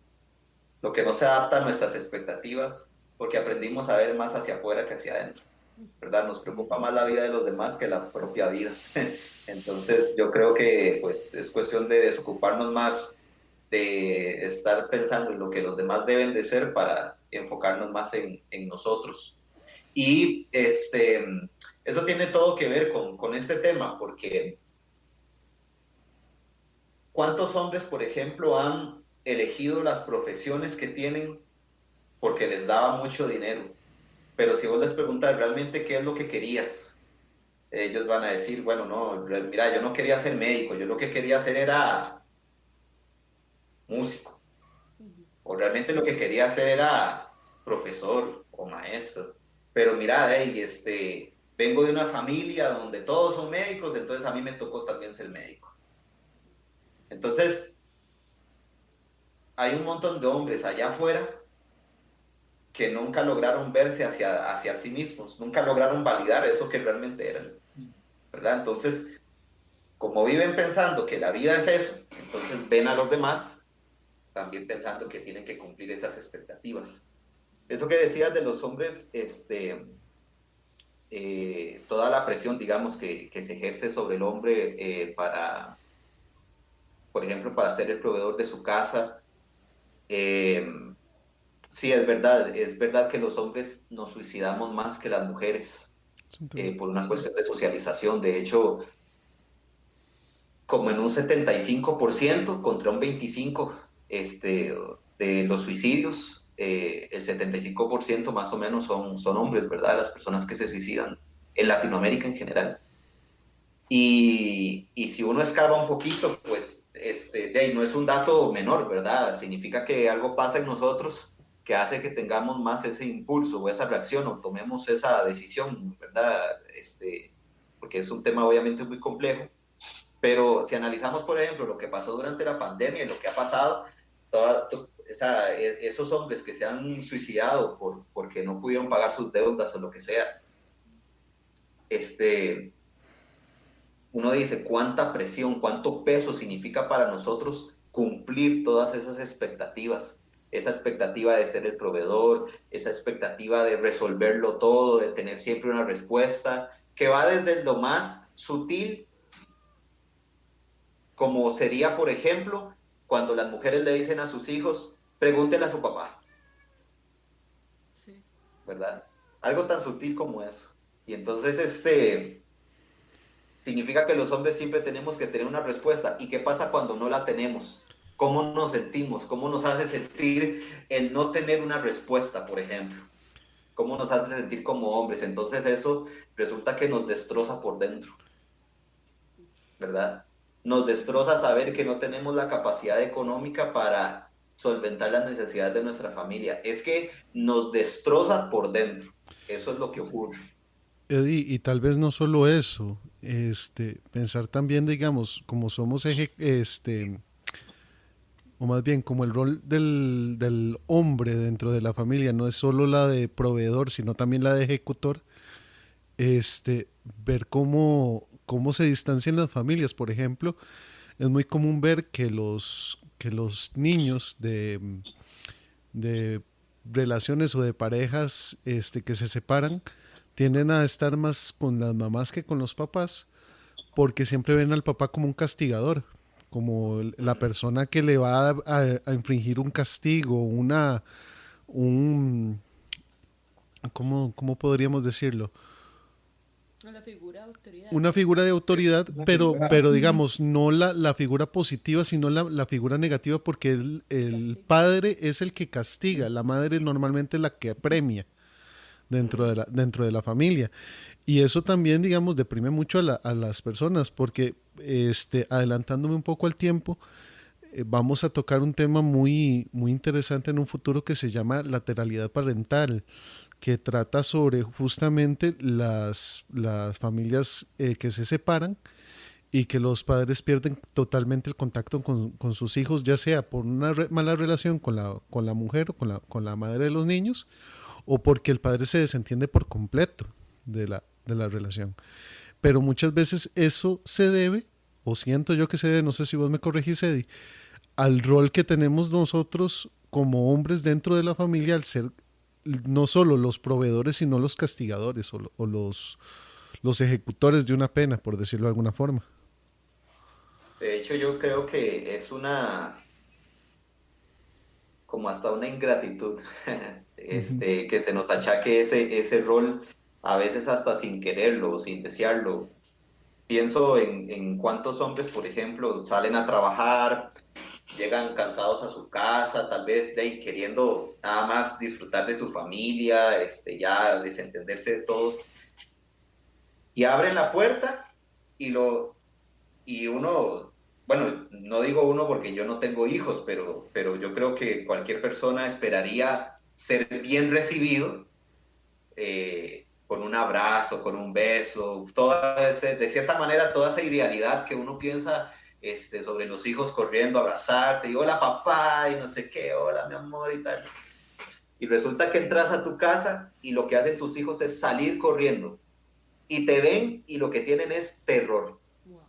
adapta a nuestras expectativas? Porque aprendimos a ver más hacia afuera que hacia adentro, ¿verdad? Nos preocupa más la vida de los demás que la propia vida. Entonces, yo creo que pues es cuestión de desocuparnos más de estar pensando en lo que los demás deben de ser para enfocarnos más en nosotros. Y eso tiene todo que ver con este tema, porque ¿cuántos hombres, por ejemplo, han elegido las profesiones que tienen porque les daba mucho dinero? Pero si vos les preguntas realmente qué es lo que querías, ellos van a decir, bueno, no, mira, yo no quería ser médico, yo lo que quería hacer era músico, o realmente lo que quería hacer era profesor o maestro. Pero mira, hey, vengo de una familia donde todos son médicos, entonces a mí me tocó también ser médico. Entonces, hay un montón de hombres allá afuera que nunca lograron verse hacia sí mismos, nunca lograron validar eso que realmente eran, ¿verdad? Entonces, como viven pensando que la vida es eso, entonces ven a los demás también pensando que tienen que cumplir esas expectativas. Eso que decías de los hombres, toda la presión, digamos, que se ejerce sobre el hombre por ejemplo, para ser el proveedor de su casa. Sí, es verdad que los hombres nos suicidamos más que las mujeres por una cuestión de socialización. De hecho, como en un 75% contra un 25% de los suicidios, el 75% más o menos son hombres, ¿verdad? Las personas que se suicidan en Latinoamérica en general. Y si uno escarba un poquito, pues de ahí no es un dato menor, ¿verdad? Significa que algo pasa en nosotros que hace que tengamos más ese impulso o esa reacción o tomemos esa decisión, ¿verdad? Porque es un tema obviamente muy complejo. Pero si analizamos, por ejemplo, lo que pasó durante la pandemia y lo que ha pasado, esos hombres que se han suicidado porque no pudieron pagar sus deudas o lo que sea, uno dice cuánta presión, cuánto peso significa para nosotros cumplir todas esas expectativas. Esa expectativa de ser el proveedor, esa expectativa de resolverlo todo, de tener siempre una respuesta, que va desde lo más sutil, como sería, por ejemplo, cuando las mujeres le dicen a sus hijos, pregúntenle a su papá, Sí. ¿verdad? Algo tan sutil como eso. Y entonces, significa que los hombres siempre tenemos que tener una respuesta. ¿Y qué pasa cuando no la tenemos? ¿Cómo nos sentimos? ¿Cómo nos hace sentir el no tener una respuesta, por ejemplo? ¿Cómo nos hace sentir como hombres? Entonces eso resulta que nos destroza por dentro, ¿verdad? Nos destroza saber que no tenemos la capacidad económica para solventar las necesidades de nuestra familia. Es que nos destroza por dentro. Eso es lo que ocurre. Eddie, y tal vez no solo eso, pensar también, digamos, como somos, o más bien como el rol del hombre dentro de la familia no es solo la de proveedor, sino también la de ejecutor, ver cómo se distancian las familias. Por ejemplo, es muy común ver que los niños de relaciones o de parejas que se separan tienden a estar más con las mamás que con los papás, porque siempre ven al papá como un castigador, como la persona que le va a infringir un castigo, un, ¿cómo podríamos decirlo? La figura de autoridad. Una figura de autoridad, La pero, figura, pero digamos, no la figura positiva, sino la figura negativa, porque el padre es el que castiga, la madre normalmente es la que premia dentro de la familia. Y eso también, digamos, deprime mucho a las personas, porque adelantándome un poco al tiempo, vamos a tocar un tema muy, muy interesante en un futuro que se llama lateralidad parental, que trata sobre justamente las familias que se separan y que los padres pierden totalmente el contacto con sus hijos, ya sea por una mala relación con la mujer o con la madre de los niños, o porque el padre se desentiende por completo de la relación. Pero muchas veces eso se debe, o siento yo que se debe, no sé si vos me corregís, Eddie, al rol que tenemos nosotros como hombres dentro de la familia, al ser no solo los proveedores, sino los castigadores o los ejecutores de una pena, por decirlo de alguna forma. De hecho, yo creo que es como hasta una ingratitud, Ujú. que se nos achaque ese rol, a veces hasta sin quererlo, sin desearlo. Pienso en cuántos hombres, por ejemplo, salen a trabajar, llegan cansados a su casa, tal vez de ahí queriendo nada más disfrutar de su familia, ya desentenderse de todo, y abren la puerta y y uno, bueno, no digo uno porque yo no tengo hijos, pero yo creo que cualquier persona esperaría ser bien recibido, con un abrazo, con un beso, de cierta manera toda esa idealidad que uno piensa, sobre los hijos corriendo a abrazarte y hola papá y no sé qué, hola mi amor y tal. Y resulta que entras a tu casa y lo que hacen tus hijos es salir corriendo y te ven y lo que tienen es terror. Wow.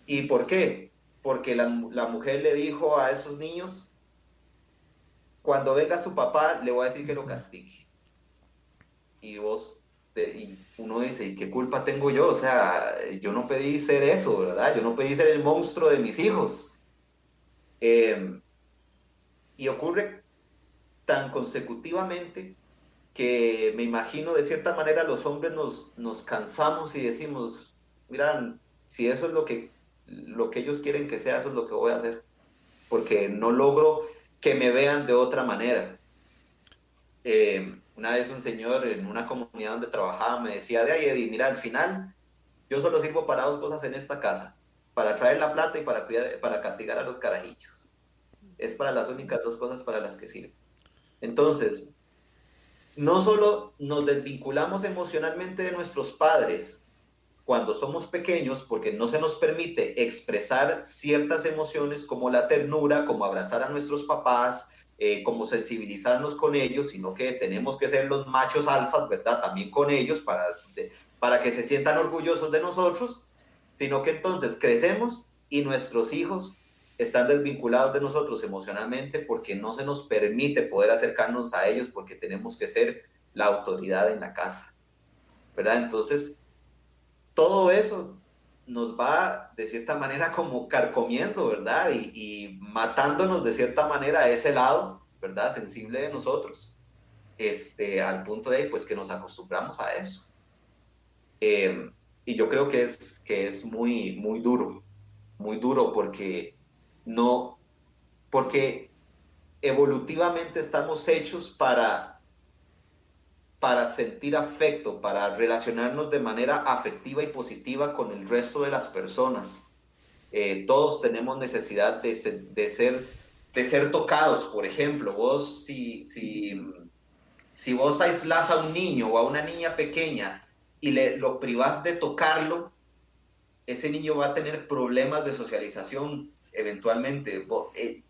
¿Y por qué? Porque la mujer le dijo a esos niños, cuando venga su papá le voy a decir que lo castigue. Y y uno dice, ¿y qué culpa tengo yo? O sea, yo no pedí ser eso, ¿verdad? Yo no pedí ser el monstruo de mis hijos. Eh, y ocurre tan consecutivamente que me imagino de cierta manera los hombres nos cansamos y decimos, mira, si eso es lo que ellos quieren que sea, eso es lo que voy a hacer, porque no logro que me vean de otra manera. Una vez un señor en una comunidad donde trabajaba me decía, de ahí Eddie, mira, al final yo solo sirvo para dos cosas en esta casa, para traer la plata y para castigar a los carajillos. Es para las únicas dos cosas para las que sirve. Entonces, no solo nos desvinculamos emocionalmente de nuestros padres cuando somos pequeños, porque no se nos permite expresar ciertas emociones como la ternura, como abrazar a nuestros papás, como sensibilizarnos con ellos, sino que tenemos que ser los machos alfas, ¿verdad? También con ellos para que se sientan orgullosos de nosotros, sino que entonces crecemos y nuestros hijos están desvinculados de nosotros emocionalmente porque no se nos permite poder acercarnos a ellos porque tenemos que ser la autoridad en la casa, ¿verdad? Entonces, todo eso nos va de cierta manera como carcomiendo, ¿verdad? Y matándonos de cierta manera a ese lado, ¿verdad? Sensible de nosotros, al punto de pues que nos acostumbramos a eso. y yo creo que es muy, muy duro porque no, porque evolutivamente estamos hechos para sentir afecto, para relacionarnos de manera afectiva y positiva con el resto de las personas. Todos tenemos necesidad de ser tocados. Por ejemplo, vos si vos aislás a un niño o a una niña pequeña y lo privás de tocarlo, ese niño va a tener problemas de socialización eventualmente.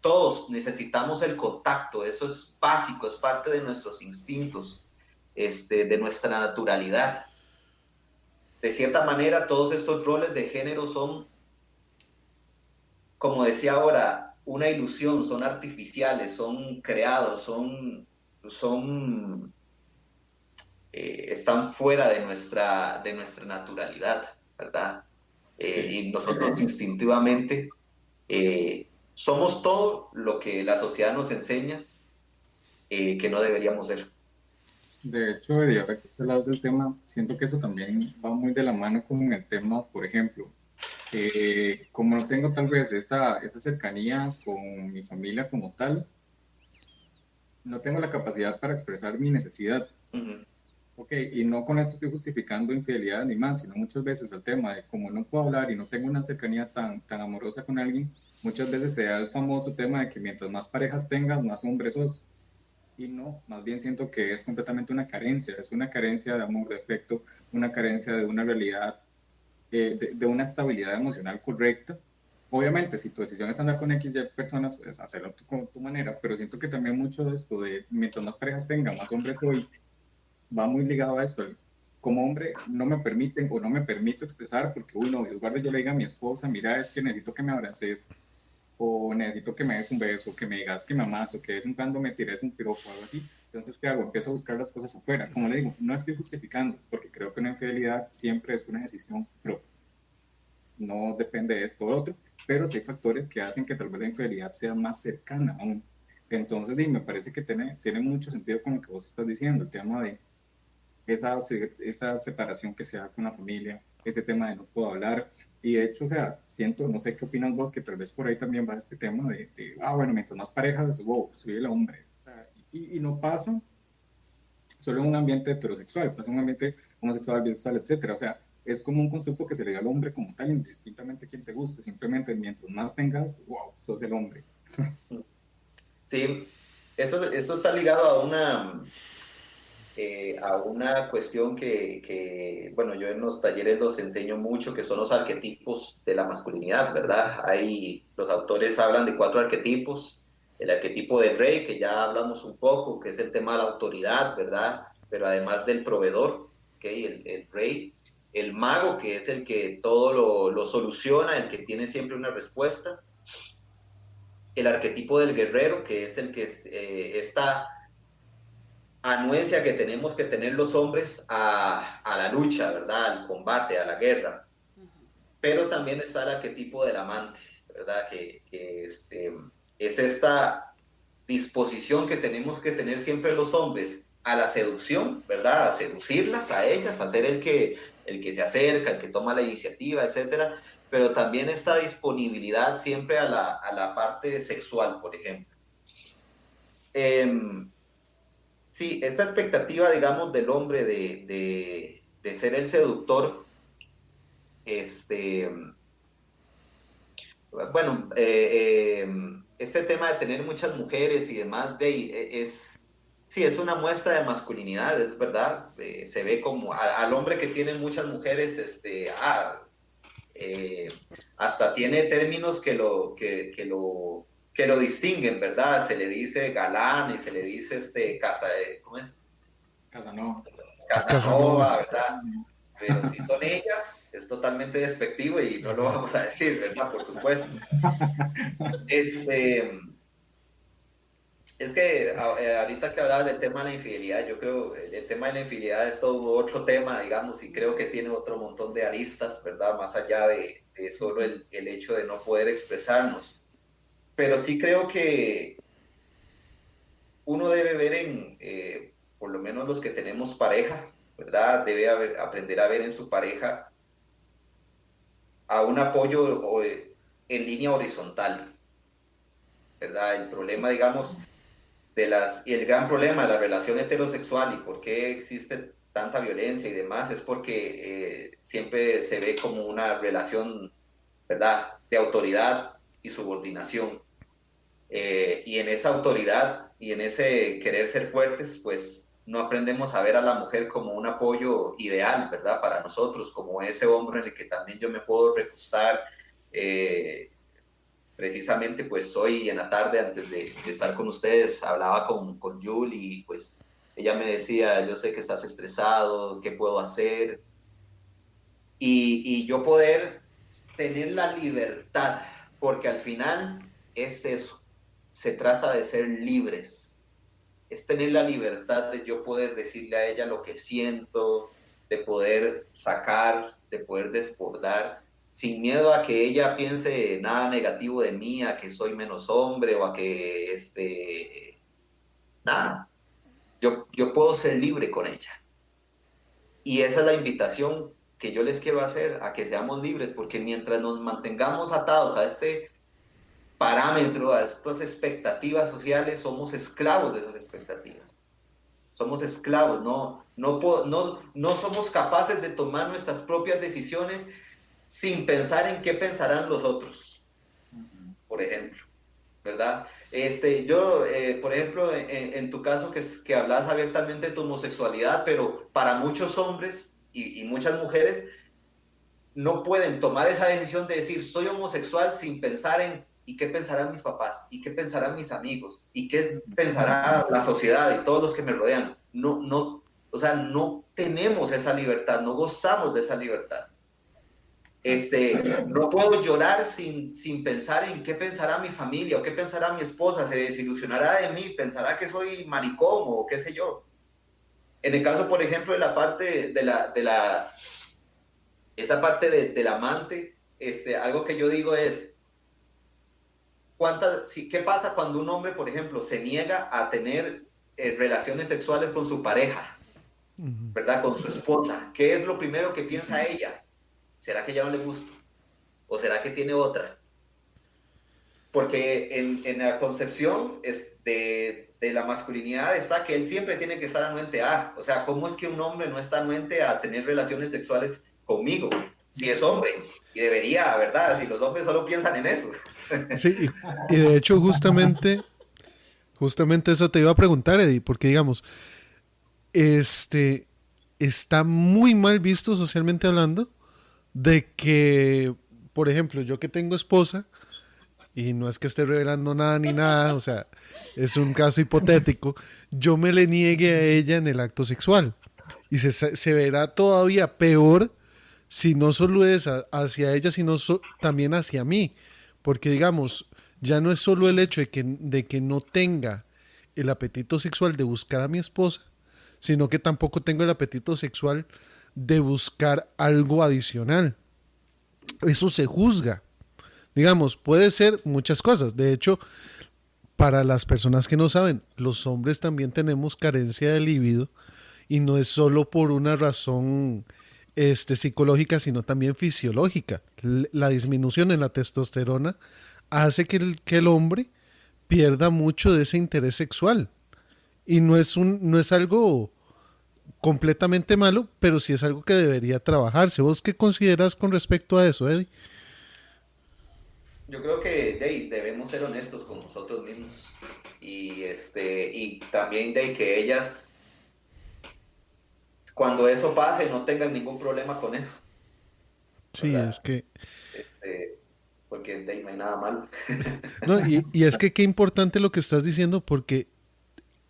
Todos necesitamos el contacto, eso es básico, es parte de nuestros instintos, de nuestra naturalidad. De cierta manera, todos estos roles de género son, como decía ahora, una ilusión, son artificiales, son creados, son están fuera de nuestra naturalidad, ¿verdad? Sí. Y nosotros instintivamente somos todo lo que la sociedad nos enseña que no deberíamos ser. De hecho, y ahora que hablas del tema, siento que eso también va muy de la mano con el tema, por ejemplo, como no tengo tal vez esa cercanía con mi familia como tal, no tengo la capacidad para expresar mi necesidad. Uh -huh. Ok, y no con esto estoy justificando infidelidad ni más, sino muchas veces el tema de como no puedo hablar y no tengo una cercanía tan amorosa con alguien, muchas veces se da el famoso tema de que mientras más parejas tengas, más hombre sos. Y no, más bien siento que es completamente una carencia, es una carencia de amor, de afecto, una carencia de una realidad, de una estabilidad emocional correcta. Obviamente, si tu decisión es andar con X, Y personas, pues hacerlo con tu manera, pero siento que también mucho de esto de mientras más parejas tenga, más hombre soy, va muy ligado a esto. Como hombre, no me permiten o no me permito expresar porque, uy, no, en lugar de yo le diga a mi esposa, mira, es que necesito que me abraces, o necesito que me des un beso, que me digas que me amas, o que de vez en cuando me tires un piropo o algo así. Entonces, ¿qué hago? Empiezo a buscar las cosas afuera. Como le digo, no estoy justificando, porque creo que una infidelidad siempre es una decisión propia. No depende de esto o otro, pero sí hay factores que hacen que tal vez la infidelidad sea más cercana aún. Entonces, me parece que tiene mucho sentido con lo que vos estás diciendo, el tema de esa separación que se da con la familia, ese tema de no puedo hablar. Y de hecho, o sea, siento, no sé qué opinas vos, que tal vez por ahí también va este tema bueno, mientras más parejas, wow, soy el hombre. O sea, y no pasa solo en un ambiente heterosexual, pasa en un ambiente homosexual, bisexual, etcétera. O sea, es como un constructo que se le da al hombre como tal, indistintamente quien te guste. Simplemente mientras más tengas, wow, sos el hombre. Sí, eso está ligado a una cuestión bueno, yo en los talleres los enseño mucho, que son los arquetipos de la masculinidad, ¿verdad? Ahí los autores hablan de 4 arquetipos. El arquetipo del rey, que ya hablamos un poco, que es el tema de la autoridad, ¿verdad? Pero además del proveedor, ¿ok? El rey. El mago, que es el que todo lo soluciona, el que tiene siempre una respuesta. El arquetipo del guerrero, que es el que está anuencia que tenemos que tener los hombres a la lucha, ¿verdad? Al combate, a la guerra. Pero también está el arquetipo del amante, ¿verdad? Es esta disposición que tenemos que tener siempre los hombres a la seducción, ¿verdad? A seducirlas a ellas, a ser el que se acerca, el que toma la iniciativa, etcétera. Pero también esta disponibilidad siempre a la parte sexual, por ejemplo. Sí, esta expectativa, digamos, del hombre de ser el seductor, este, bueno, este tema de tener muchas mujeres y demás, sí, es una muestra de masculinidad, es verdad. Se ve como al hombre que tiene muchas mujeres, eh, hasta tiene términos que lo distinguen, ¿verdad? Se le dice galán y se le dice ¿cómo es? Casanova. Casanova. Casanova, ¿verdad? Pero si son ellas, es totalmente despectivo y no lo vamos a decir, ¿verdad? Por supuesto. Es que ahorita que hablabas del tema de la infidelidad, yo creo el tema de la infidelidad es todo otro tema, digamos, y creo que tiene otro montón de aristas, ¿verdad? Más allá de solo el hecho de no poder expresarnos. Pero sí creo que uno debe ver por lo menos los que tenemos pareja, ¿verdad? Debe aprender a ver en su pareja a un apoyo en línea horizontal, ¿verdad? El problema, digamos, y el gran problema de la relación heterosexual y por qué existe tanta violencia y demás es porque siempre se ve como una relación, ¿verdad?, de autoridad y subordinación. Y en esa autoridad y en ese querer ser fuertes, pues no aprendemos a ver a la mujer como un apoyo ideal, ¿verdad?, para nosotros, como ese hombro en el que también yo me puedo recostar. Precisamente pues hoy en la tarde, antes de estar con ustedes, hablaba con Julie y pues ella me decía, yo sé que estás estresado, ¿qué puedo hacer? Y yo poder tener la libertad, porque al final es eso, se trata de ser libres, es tener la libertad de yo poder decirle a ella lo que siento, de poder sacar, de poder desbordar, sin miedo a que ella piense nada negativo de mí, a que soy menos hombre o a que, nada, yo puedo ser libre con ella. Y esa es la invitación que yo les quiero hacer, a que seamos libres, porque mientras nos mantengamos atados a este parámetro, a estas expectativas sociales, somos esclavos de esas expectativas. Somos esclavos, no somos capaces de tomar nuestras propias decisiones sin pensar en qué pensarán los otros, por ejemplo, ¿verdad? Por ejemplo, en tu caso que hablas abiertamente de tu homosexualidad, pero para muchos hombres y muchas mujeres no pueden tomar esa decisión de decir soy homosexual sin pensar en ¿y qué pensarán mis papás? ¿Y qué pensarán mis amigos? ¿Y qué pensará la sociedad y todos los que me rodean? O sea, no tenemos esa libertad, no gozamos de esa libertad. No puedo llorar sin pensar en qué pensará mi familia o qué pensará mi esposa, se desilusionará de mí, pensará que soy maricón o qué sé yo. En el caso, por ejemplo, de la parte esa parte del amante, algo que yo digo es, ¿qué pasa cuando un hombre, por ejemplo, se niega a tener relaciones sexuales con su pareja, ¿verdad? Con su esposa. ¿Qué es lo primero que piensa ella? ¿Será que ya no le gusta? ¿O será que tiene otra? Porque en la concepción de la masculinidad está que él siempre tiene que estar anuente a. O sea, ¿cómo es que un hombre no está anuente a tener relaciones sexuales conmigo? Si es hombre, y debería, ¿verdad? Si los hombres solo piensan en eso. Sí, y de hecho justamente eso te iba a preguntar, Eddie, porque digamos, está muy mal visto socialmente hablando de que, por ejemplo, yo que tengo esposa, y no es que esté revelando nada ni nada, o sea, es un caso hipotético, yo me le niegue a ella en el acto sexual. Y se verá todavía peor si no solo es hacia ella, sino también hacia mí. Porque digamos, ya no es solo el hecho de que no tenga el apetito sexual de buscar a mi esposa, sino que tampoco tengo el apetito sexual de buscar algo adicional. Eso se juzga. Digamos, puede ser muchas cosas. De hecho, para las personas que no saben, los hombres también tenemos carencia de libido y no es solo por una razón psicológica, sino también fisiológica. La disminución en la testosterona hace que el hombre pierda mucho de ese interés sexual. Y no es algo completamente malo, pero sí es algo que debería trabajarse. ¿Vos qué consideras con respecto a eso, Eddie? Yo creo que debemos ser honestos con nosotros mismos y también de que ellas, cuando eso pase, no tengan ningún problema con eso. Sí, ¿Verdad? es que... Porque no hay nada malo. No, y es que qué importante lo que estás diciendo, porque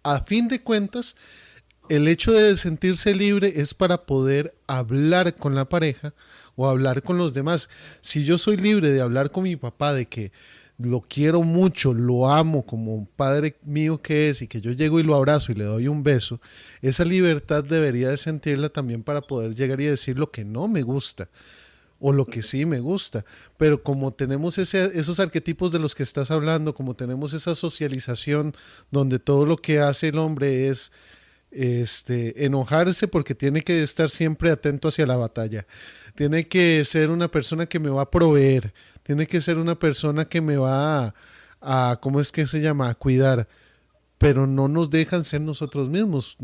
a fin de cuentas, el hecho de sentirse libre es para poder hablar con la pareja o hablar con los demás. Si yo soy libre de hablar con mi papá de que lo quiero mucho, lo amo como un padre mío que es y que yo llego y lo abrazo y le doy un beso, esa libertad debería de sentirla también para poder llegar y decir lo que no me gusta o lo que sí me gusta. Pero como tenemos esos arquetipos de los que estás hablando, como tenemos esa socialización donde todo lo que hace el hombre es enojarse porque tiene que estar siempre atento hacia la batalla. Tiene que ser una persona que me va a proveer. Tiene que ser una persona que me va ¿cómo es que se llama? A cuidar. Pero no nos dejan ser nosotros mismos.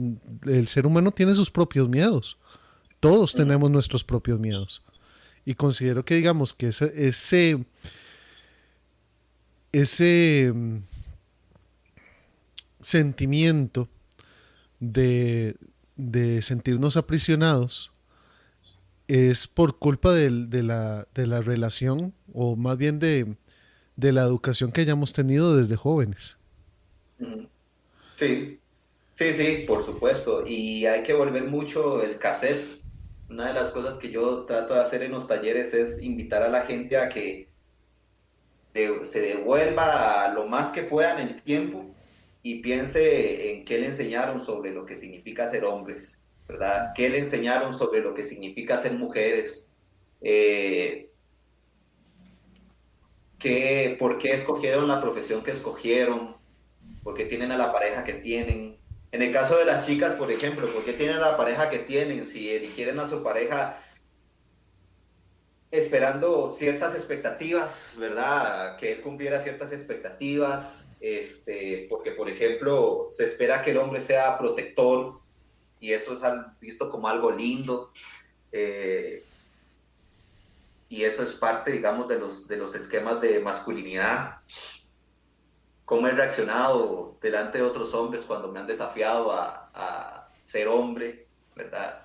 El ser humano tiene sus propios miedos. Todos tenemos nuestros propios miedos. Y considero que digamos que ese sentimiento de sentirnos aprisionados es por culpa de la relación o más bien de la educación que hayamos tenido desde jóvenes. Sí, sí, sí, por supuesto. Y hay que volver mucho el cassette. Una de las cosas que yo trato de hacer en los talleres es invitar a la gente a que se devuelva lo más que puedan el tiempo y piense en qué le enseñaron sobre lo que significa ser hombres, ¿verdad? ¿Qué le enseñaron sobre lo que significa ser mujeres? ¿Por qué escogieron la profesión que escogieron? ¿Por qué tienen a la pareja que tienen? En el caso de las chicas, por ejemplo, ¿por qué tienen a la pareja que tienen? Si eligieron a su pareja esperando ciertas expectativas, ¿verdad? Que él cumpliera ciertas expectativas, porque, por ejemplo, se espera que el hombre sea protector y eso es visto como algo lindo. Y eso es parte, digamos, de los esquemas de masculinidad. Cómo he reaccionado delante de otros hombres cuando me han desafiado a ser hombre, ¿verdad?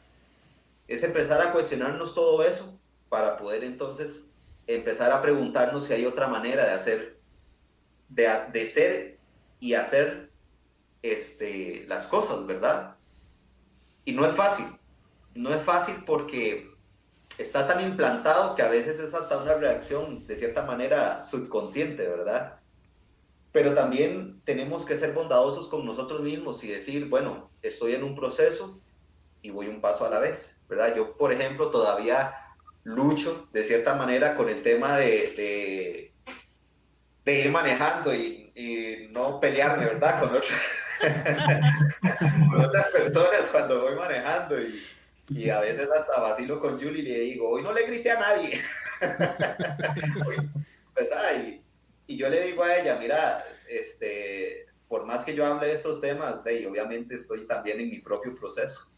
Es empezar a cuestionarnos todo eso para poder entonces empezar a preguntarnos si hay otra manera de hacer, de ser y hacer las cosas, ¿verdad? Y no es fácil porque está tan implantado que a veces es hasta una reacción de cierta manera subconsciente, ¿verdad? Pero también tenemos que ser bondadosos con nosotros mismos y decir, bueno, estoy en un proceso y voy un paso a la vez, ¿verdad? Yo, por ejemplo, todavía lucho de cierta manera con el tema de ir manejando y no pelearme, ¿verdad? Con otras personas cuando voy manejando y a veces hasta vacilo con Julie y le digo, hoy no le grité a nadie, ¿verdad? Y yo le digo a ella, mira, por más que yo hable de estos temas, obviamente estoy también en mi propio proceso.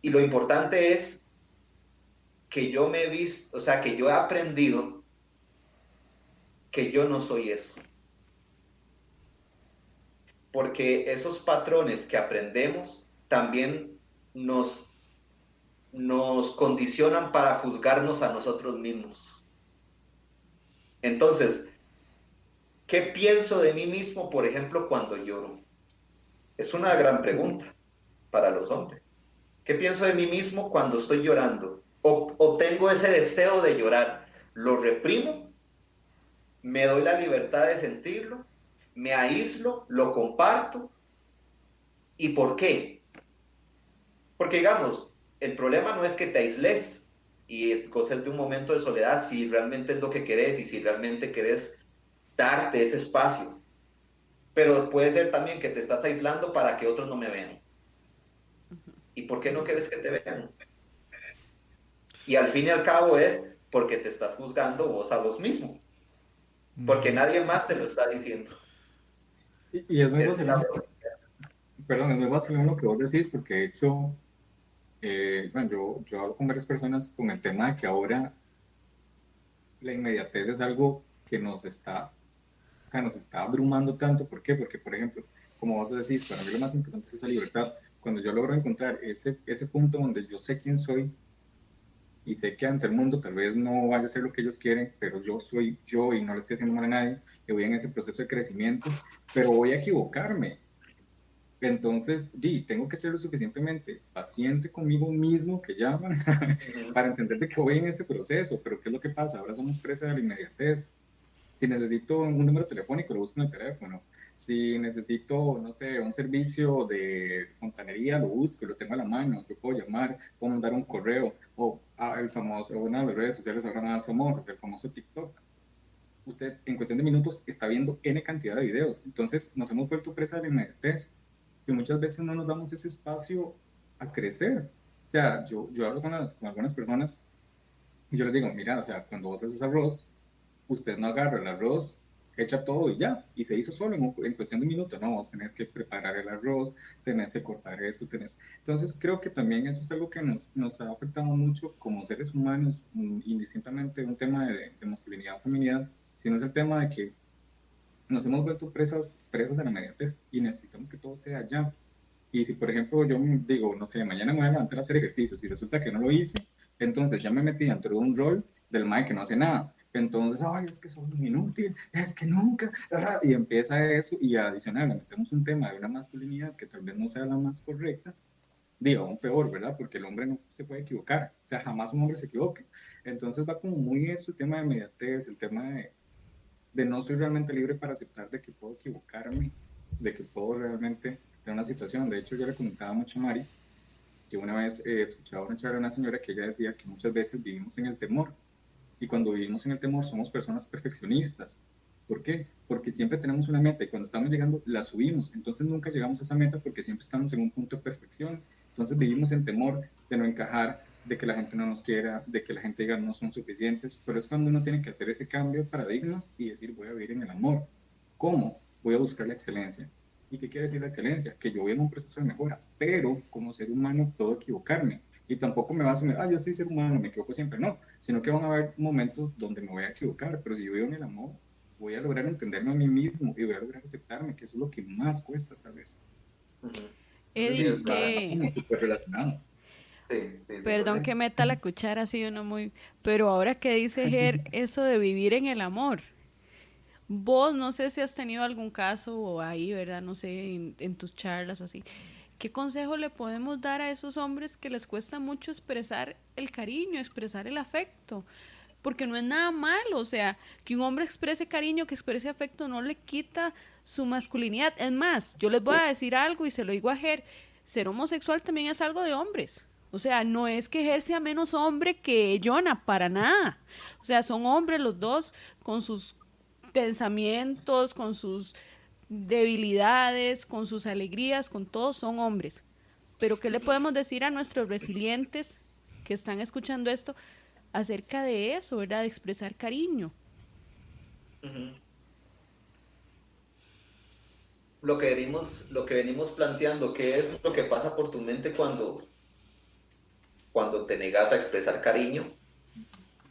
Y lo importante es que yo me he visto, o sea, que yo he aprendido que yo no soy eso. Porque esos patrones que aprendemos también nos condicionan para juzgarnos a nosotros mismos. Entonces, ¿qué pienso de mí mismo, por ejemplo, cuando lloro? Es una gran pregunta para los hombres. ¿Qué pienso de mí mismo cuando estoy llorando? O tengo ese deseo de llorar. ¿Lo reprimo? ¿Me doy la libertad de sentirlo? ¿Me aíslo? ¿Lo comparto? ¿Y por qué? Porque digamos, el problema no es que te aísles y goces de un momento de soledad si realmente es lo que querés y si realmente querés darte ese espacio. Pero puede ser también que te estás aislando para que otros no me vean. ¿Y por qué no quieres que te vean? Y al fin y al cabo es porque te estás juzgando vos a vos mismo. Porque nadie más te lo está diciendo. Y es muy fácil, perdón, es muy fácil lo que vos decís, porque de hecho, bueno, yo hablo con varias personas con el tema de que ahora la inmediatez es algo que nos está abrumando tanto. ¿Por qué? Porque, por ejemplo, como vos decís, para mí lo más importante es esa libertad. Cuando yo logro encontrar ese punto donde yo sé quién soy y sé que ante el mundo tal vez no vaya a ser lo que ellos quieren, pero yo soy yo y no le estoy haciendo mal a nadie, y voy en ese proceso de crecimiento, pero voy a equivocarme. Entonces, tengo que ser lo suficientemente paciente conmigo mismo, que llaman, para entender de que voy en ese proceso. Pero ¿qué es lo que pasa? Ahora somos presa de la inmediatez. Si necesito un número telefónico, lo busco en el teléfono. Si necesito, no sé, un servicio de fontanería, lo busco, lo tengo a la mano. Yo puedo llamar, puedo mandar un correo, o el famoso, una de las redes sociales ahora más famosas, el famoso TikTok. Usted en cuestión de minutos está viendo N cantidad de videos. Entonces nos hemos vuelto presa de la inmediatez. que muchas veces no nos damos ese espacio a crecer. O sea, yo hablo con algunas personas y yo les digo, mira, o sea, cuando vos haces arroz, usted no agarra el arroz, echa todo y ya, y se hizo solo en cuestión de un minuto, no, vamos a tener que preparar el arroz, tenés que cortar esto, tenés... Entonces creo que también eso es algo que nos ha afectado mucho como seres humanos, indistintamente un tema de masculinidad o feminidad, sino es el tema de que nos hemos vuelto presas de la inmediatez y necesitamos que todo sea ya. Y si, por ejemplo, yo digo, no sé, mañana me voy a levantar a hacer ejercicios y resulta que no lo hice, entonces ya me metí dentro de un rol del mae que no hace nada. Entonces, ay, es que soy un inútil, es que nunca, y empieza eso, y adicional, le metemos un tema de una masculinidad que tal vez no sea la más correcta, digo, aún peor, ¿verdad? Porque el hombre no se puede equivocar, o sea, jamás un hombre se equivoque. Entonces va como muy eso, el tema de inmediatez, el tema de no soy realmente libre para aceptar de que puedo equivocarme, de que puedo realmente tener una situación. De hecho, yo le comentaba mucho a Mari que una vez escuchaba una charla de una señora que ella decía que muchas veces vivimos en el temor, y cuando vivimos en el temor somos personas perfeccionistas. ¿Por qué? Porque siempre tenemos una meta y cuando estamos llegando la subimos, entonces nunca llegamos a esa meta porque siempre estamos en un punto de perfección. Entonces vivimos en temor de no encajar, de que la gente no nos quiera, de que la gente diga no son suficientes, pero es cuando uno tiene que hacer ese cambio de paradigma y decir voy a vivir en el amor. ¿Cómo? Voy a buscar la excelencia. ¿Y qué quiere decir la excelencia? Que yo voy en un proceso de mejora, pero como ser humano puedo equivocarme. Y tampoco me va a asumir, yo soy ser humano, me equivoco siempre. No, sino que van a haber momentos donde me voy a equivocar, pero si yo vivo en el amor, voy a lograr entenderme a mí mismo y voy a lograr aceptarme, que eso es lo que más cuesta tal vez. Eddie, Como súper relacionado. Sí, perdón que meta la cuchara así uno muy... Pero ahora que dice Ger, eso de vivir en el amor. Vos no sé si has tenido algún caso o ahí, ¿verdad? No sé, en tus charlas o así. ¿Qué consejo le podemos dar a esos hombres que les cuesta mucho expresar el cariño, expresar el afecto? Porque no es nada malo, o sea, que un hombre exprese cariño, que exprese afecto, no le quita su masculinidad. Es más, yo les voy a decir algo y se lo digo a Ger, ser homosexual también es algo de hombres. O sea, no es que Ger sea menos hombre que Jonah, para nada. O sea, son hombres los dos con sus pensamientos, con sus debilidades, con sus alegrías, con todo, son hombres. Pero ¿qué le podemos decir a nuestros resilientes que están escuchando esto acerca de eso, ¿verdad? De expresar cariño. Lo que venimos planteando, ¿qué es lo que pasa por tu mente cuando te negas a expresar cariño?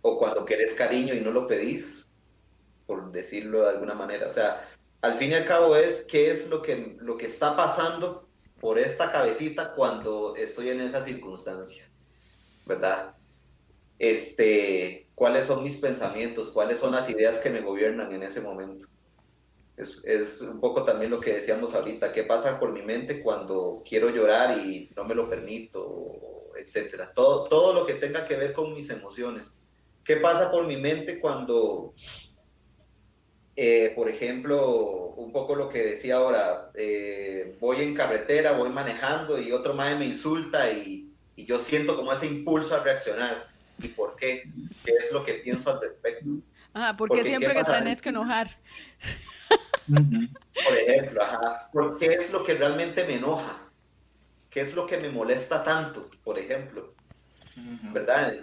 O cuando querés cariño y no lo pedís, por decirlo de alguna manera. O sea, al fin y al cabo qué es lo que está pasando por esta cabecita cuando estoy en esa circunstancia, ¿verdad? ¿Cuáles son mis pensamientos? ¿Cuáles son las ideas que me gobiernan en ese momento? Es un poco también lo que decíamos ahorita, ¿qué pasa por mi mente cuando quiero llorar y no me lo permito, etcétera? Todo lo que tenga que ver con mis emociones. ¿Qué pasa por mi mente cuando, por ejemplo, un poco lo que decía ahora, voy en carretera, voy manejando y otro mae me insulta y yo siento como ese impulso a reaccionar? ¿Y por qué? ¿Qué es lo que pienso al respecto? Porque siempre que tenés que enojar. Por ejemplo, ¿por qué es lo que realmente me enoja? ¿Qué es lo que me molesta tanto, por ejemplo? ¿Verdad?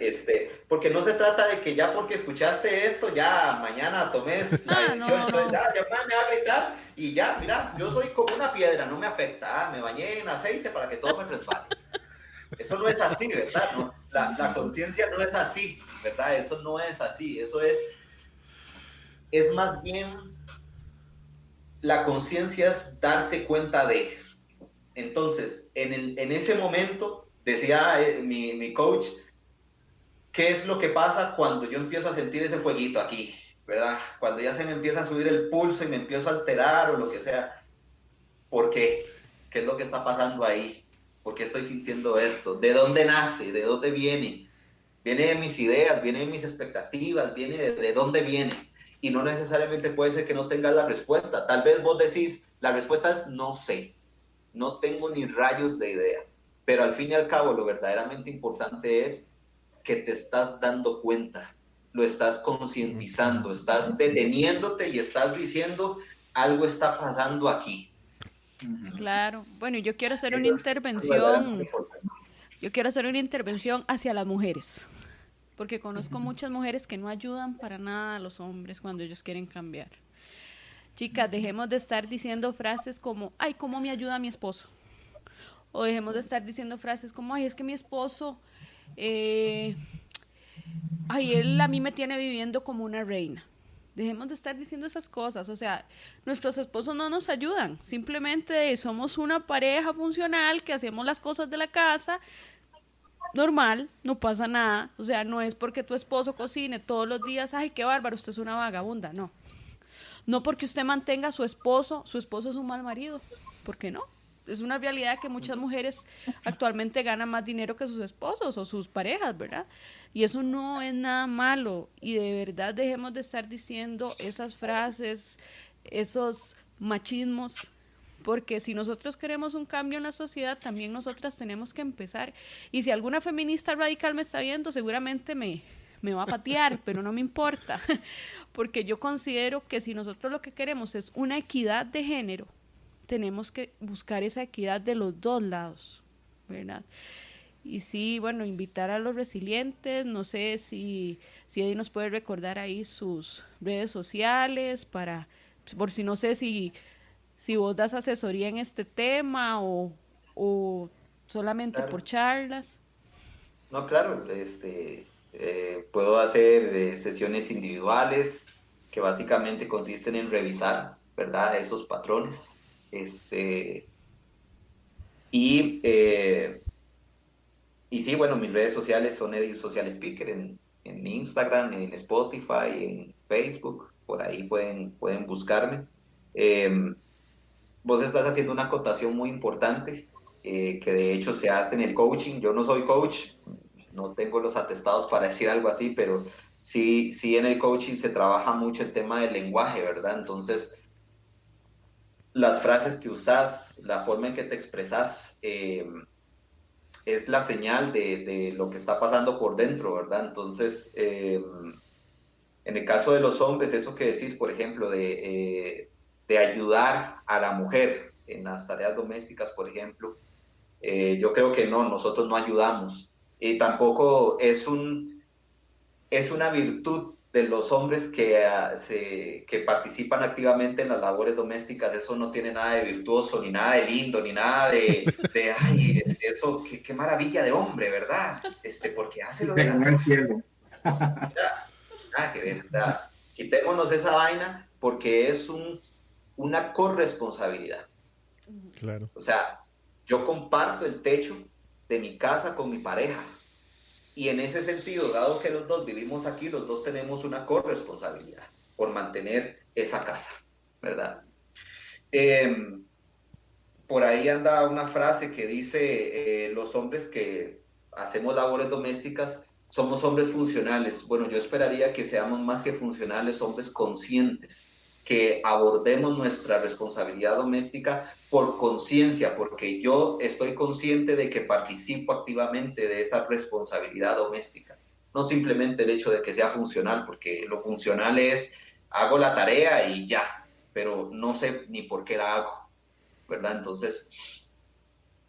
Porque no se trata de que ya porque escuchaste esto, ya mañana tomes la decisión, entonces ya me va a gritar y ya, mira, yo soy como una piedra, no me afecta, me bañé en aceite para que todo me resbale. Eso no es así, ¿verdad? No, la conciencia no es así, ¿verdad? Eso no es así, eso es más bien, la conciencia es darse cuenta de. Entonces, en ese momento, decía mi coach, ¿qué es lo que pasa cuando yo empiezo a sentir ese fueguito aquí, ¿verdad? Cuando ya se me empieza a subir el pulso y me empiezo a alterar o lo que sea. ¿Por qué? ¿Qué es lo que está pasando ahí? ¿Por qué estoy sintiendo esto? ¿De dónde nace? ¿De dónde viene? Viene de mis ideas, viene de mis expectativas, viene de dónde viene. Y no necesariamente puede ser que no tengas la respuesta. Tal vez vos decís, la respuesta es no sé, no tengo ni rayos de idea. Pero al fin y al cabo, lo verdaderamente importante es que te estás dando cuenta, lo estás concientizando, estás deteniéndote y estás diciendo, algo está pasando aquí. Claro. Bueno, yo quiero hacer una intervención. Yo quiero hacer una intervención hacia las mujeres, porque conozco muchas mujeres que no ayudan para nada a los hombres cuando ellos quieren cambiar. Chicas, dejemos de estar diciendo frases como, ay, ¿cómo me ayuda mi esposo? O dejemos de estar diciendo frases como, ay, es que mi esposo, eh, ay, él a mí me tiene viviendo como una reina. Dejemos de estar diciendo esas cosas, o sea, nuestros esposos no nos ayudan, simplemente somos una pareja funcional que hacemos las cosas de la casa normal, no pasa nada, o sea, no es porque tu esposo cocine todos los días, ay, qué bárbaro, usted es una vagabunda, no. No porque usted mantenga a su esposo es un mal marido, ¿por qué no? Es una realidad que muchas mujeres actualmente ganan más dinero que sus esposos o sus parejas, ¿verdad? Y eso no es nada malo. Y de verdad dejemos de estar diciendo esas frases, esos machismos, porque si nosotros queremos un cambio en la sociedad, también nosotras tenemos que empezar. Y si alguna feminista radical me está viendo, seguramente me va a patear, pero no me importa, porque yo considero que si nosotros lo que queremos es una equidad de género, tenemos que buscar esa equidad de los dos lados, ¿verdad? Y sí, bueno, invitar a los resilientes, no sé si Eddie nos puede recordar ahí sus redes sociales, por si no sé si vos das asesoría en este tema o solamente Claro. por charlas. No, claro, puedo hacer sesiones individuales que básicamente consisten en revisar, ¿verdad? Esos patrones. Y, eh, y sí, bueno, mis redes sociales son Edil Social Speaker en Instagram, en Spotify, en Facebook, por ahí pueden buscarme. Eh, Vos estás haciendo una acotación muy importante, que de hecho se hace en el coaching. Yo no soy coach, no tengo los atestados para decir algo así, pero sí en el coaching se trabaja mucho el tema del lenguaje, ¿verdad? Entonces, las frases que usás, la forma en que te expresás, es la señal de lo que está pasando por dentro, ¿verdad? Entonces, en el caso de los hombres, eso que decís, por ejemplo, de ayudar a la mujer en las tareas domésticas, por ejemplo, yo creo que no, nosotros no ayudamos. Y tampoco es una virtud de los hombres que participan activamente en las labores domésticas. Eso no tiene nada de virtuoso, ni nada de lindo, ni nada ay, eso, qué maravilla de hombre, ¿verdad? Porque hace lo de la casa. Nada que ver, o sea, quitémonos esa vaina porque es una corresponsabilidad. Claro. O sea, yo comparto el techo de mi casa con mi pareja. Y en ese sentido, dado que los dos vivimos aquí, los dos tenemos una corresponsabilidad por mantener esa casa, ¿verdad? Eh, por ahí anda una frase que dice, los hombres que hacemos labores domésticas somos hombres funcionales. Bueno, yo esperaría que seamos más que funcionales, hombres conscientes, que abordemos nuestra responsabilidad doméstica por conciencia, porque yo estoy consciente de que participo activamente de esa responsabilidad doméstica. No simplemente el hecho de que sea funcional, porque lo funcional es, hago la tarea y ya, pero no sé ni por qué la hago, ¿verdad? Entonces,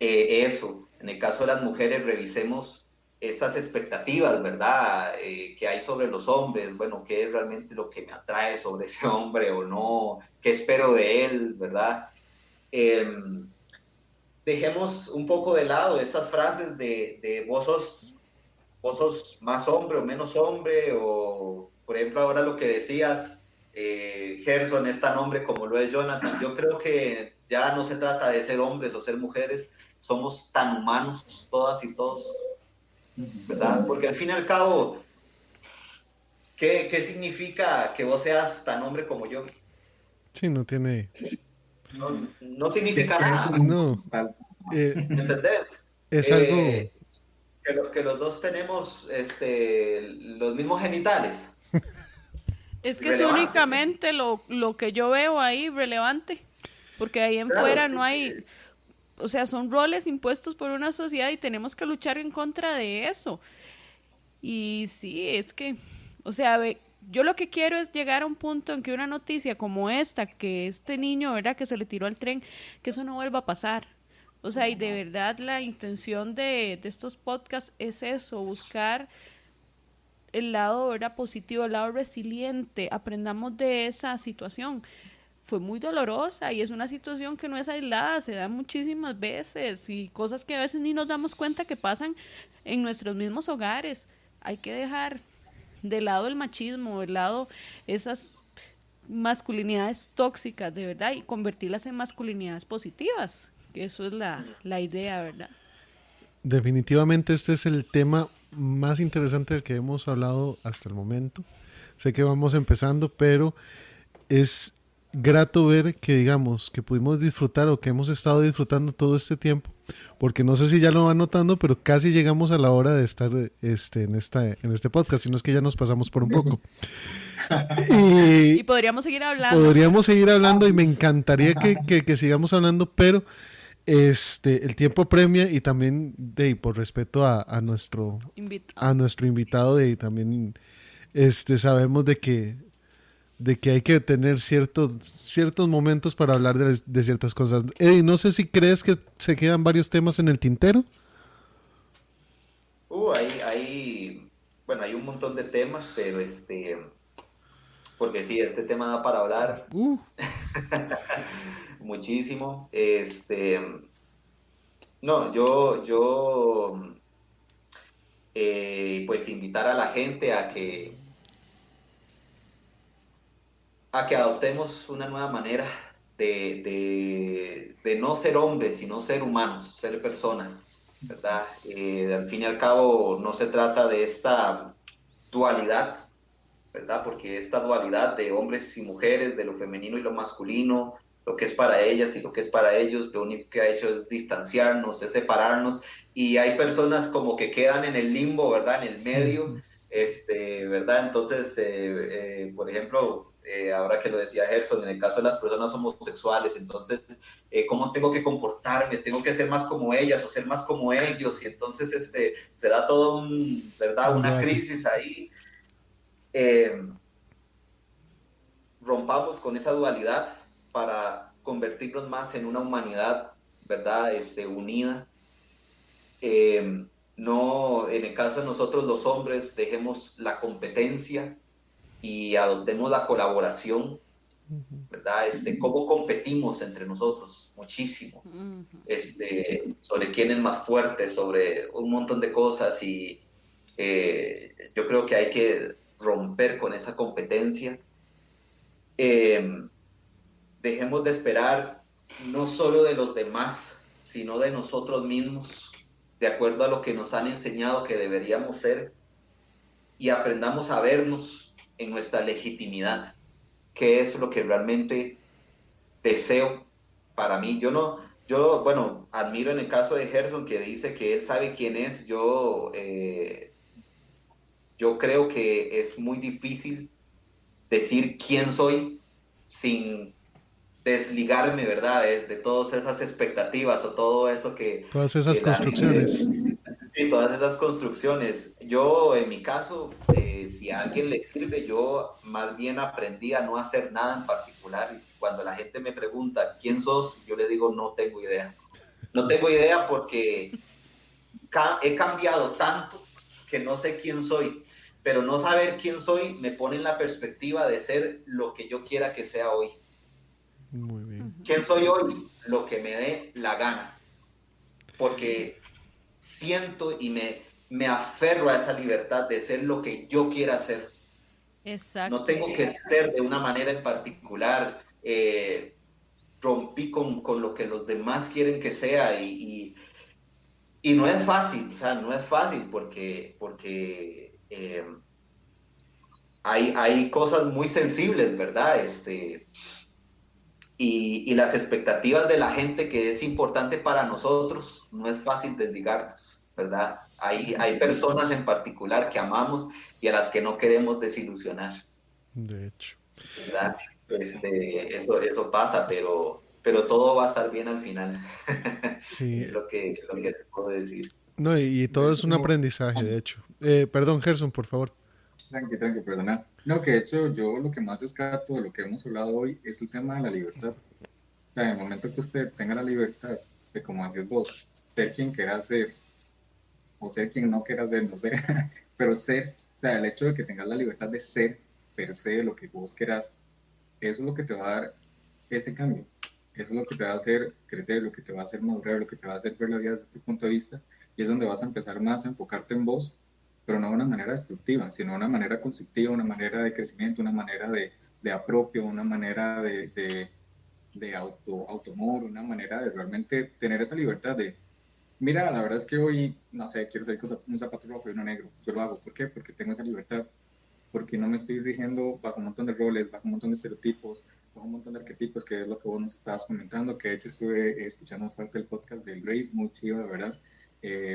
eso, en el caso de las mujeres, revisemos esas expectativas, ¿verdad? Que hay sobre los hombres, bueno, qué es realmente lo que me atrae sobre ese hombre o no, qué espero de él, ¿verdad? Eh, Dejemos un poco de lado esas frases de vos sos más hombre o menos hombre, o por ejemplo ahora lo que decías, Gerson es tan hombre como lo es Jonathan. Yo creo que ya no se trata de ser hombres o ser mujeres, somos tan humanos todas y todos, ¿verdad? Porque al fin y al cabo, ¿qué significa que vos seas tan hombre como yo? Sí, no tiene. No significa nada, No. ¿me entendés? Es algo. Que los dos tenemos los mismos genitales. Es que es Relevante. únicamente lo que yo veo ahí relevante, porque ahí en Claro, fuera no hay, o sea, son roles impuestos por una sociedad y tenemos que luchar en contra de eso. Y sí, es que, o sea, yo lo que quiero es llegar a un punto en que una noticia como esta, que este niño, ¿verdad?, que se le tiró al tren, que eso no vuelva a pasar. O sea, y de verdad la intención de estos podcasts es eso, buscar el lado, ¿verdad?, positivo, el lado resiliente, aprendamos de esa situación. Fue muy dolorosa y es una situación que no es aislada, se da muchísimas veces y cosas que a veces ni nos damos cuenta que pasan en nuestros mismos hogares. Hay que dejar de lado el machismo, de lado esas masculinidades tóxicas, de verdad, y convertirlas en masculinidades positivas, que eso es la idea, ¿verdad? Definitivamente este es el tema más interesante del que hemos hablado hasta el momento. Sé que vamos empezando, pero es grato ver que, digamos, que pudimos disfrutar o que hemos estado disfrutando todo este tiempo, porque no sé si ya lo van notando, pero casi llegamos a la hora de estar en este podcast, si no es que ya nos pasamos por un poco. Y podríamos seguir hablando. Podríamos seguir hablando y me encantaría que sigamos hablando, pero el tiempo premia y también por respeto a nuestro invitado, también sabemos de que hay que tener ciertos momentos para hablar de ciertas cosas. Eddie, no sé si crees que se quedan varios temas en el tintero. Bueno, hay un montón de temas, pero porque sí, este tema da para hablar muchísimo. No, yo pues invitar a la gente a que adoptemos una nueva manera de no ser hombres, sino ser humanos, ser personas, ¿verdad? Al fin y al cabo no se trata de esta dualidad, ¿verdad? Porque esta dualidad de hombres y mujeres, de lo femenino y lo masculino, lo que es para ellas y lo que es para ellos, lo único que ha hecho es distanciarnos, es separarnos, y hay personas como que quedan en el limbo, ¿verdad? En el medio, ¿verdad? Entonces, por ejemplo, ahora que lo decía Gerson, en el caso de las personas homosexuales, entonces, ¿cómo tengo que comportarme? ¿Tengo que ser más como ellas o ser más como ellos? Y entonces, se da todo ¿verdad? Una crisis ahí. Rompamos con esa dualidad para convertirnos más en una humanidad, ¿verdad? Unida. No, en el caso de nosotros los hombres, dejemos la competencia y adoptemos la colaboración, ¿verdad? ¿Cómo competimos entre nosotros? Muchísimo. Sobre quién es más fuerte, sobre un montón de cosas, y yo creo que hay que romper con esa competencia. Dejemos de esperar no solo de los demás, sino de nosotros mismos, de acuerdo a lo que nos han enseñado que deberíamos ser, y aprendamos a vernos en nuestra legitimidad, qué es lo que realmente deseo para mí. Bueno, admiro en el caso de Gerson, que dice que él sabe quién es. Yo creo que es muy difícil decir quién soy sin desligarme, ¿verdad? De todas esas expectativas o todo eso todas esas construcciones. Sí, todas esas construcciones. Yo, en mi caso, si a alguien le escribe, yo más bien aprendí a no hacer nada en particular. Y cuando la gente me pregunta, ¿quién sos?, yo le digo, no tengo idea. No tengo idea porque he cambiado tanto que no sé quién soy. Pero no saber quién soy me pone en la perspectiva de ser lo que yo quiera que sea hoy. Muy bien. ¿Quién soy hoy? Lo que me dé la gana. Porque siento y me aferro a esa libertad de ser lo que yo quiera ser. Exacto. No tengo que ser de una manera en particular. Rompí con lo que los demás quieren que sea, y no es fácil, o sea, no es fácil porque hay cosas muy sensibles, ¿verdad? Y las expectativas de la gente que es importante para nosotros, no es fácil desligarnos, ¿verdad? Hay personas en particular que amamos y a las que no queremos desilusionar. De hecho. ¿Verdad? Eso pasa, pero todo va a estar bien al final. Sí. Es lo que te puedo decir. No, y todo es un aprendizaje, de hecho. Perdón, Gerson, por favor. Tranqui, perdona. No, que de hecho yo lo que más rescato de lo que hemos hablado hoy es el tema de la libertad. O sea, en el momento que usted tenga la libertad de, como decís vos, ser quien quiera ser o ser quien no quiera ser, no sé, pero ser, o sea, el hecho de que tengas la libertad de ser per se lo que vos quieras, eso es lo que te va a dar ese cambio. Eso es lo que te va a hacer crecer, lo que te va a hacer madurar, lo que te va a hacer ver la vida desde tu punto de vista. Y es donde vas a empezar más a enfocarte en vos, pero no de una manera destructiva, sino de una manera constructiva, una manera de crecimiento, una manera de apropio, una manera de automor, una manera de realmente tener esa libertad de, mira, la verdad es que hoy, no sé, quiero salir con un zapato rojo y uno negro. Yo lo hago. ¿Por qué? Porque tengo esa libertad. Porque no me estoy rigiendo bajo un montón de roles, bajo un montón de estereotipos, bajo un montón de arquetipos, que es lo que vos nos estabas comentando, que de hecho estuve escuchando parte del podcast del Rey, muy chido, de verdad.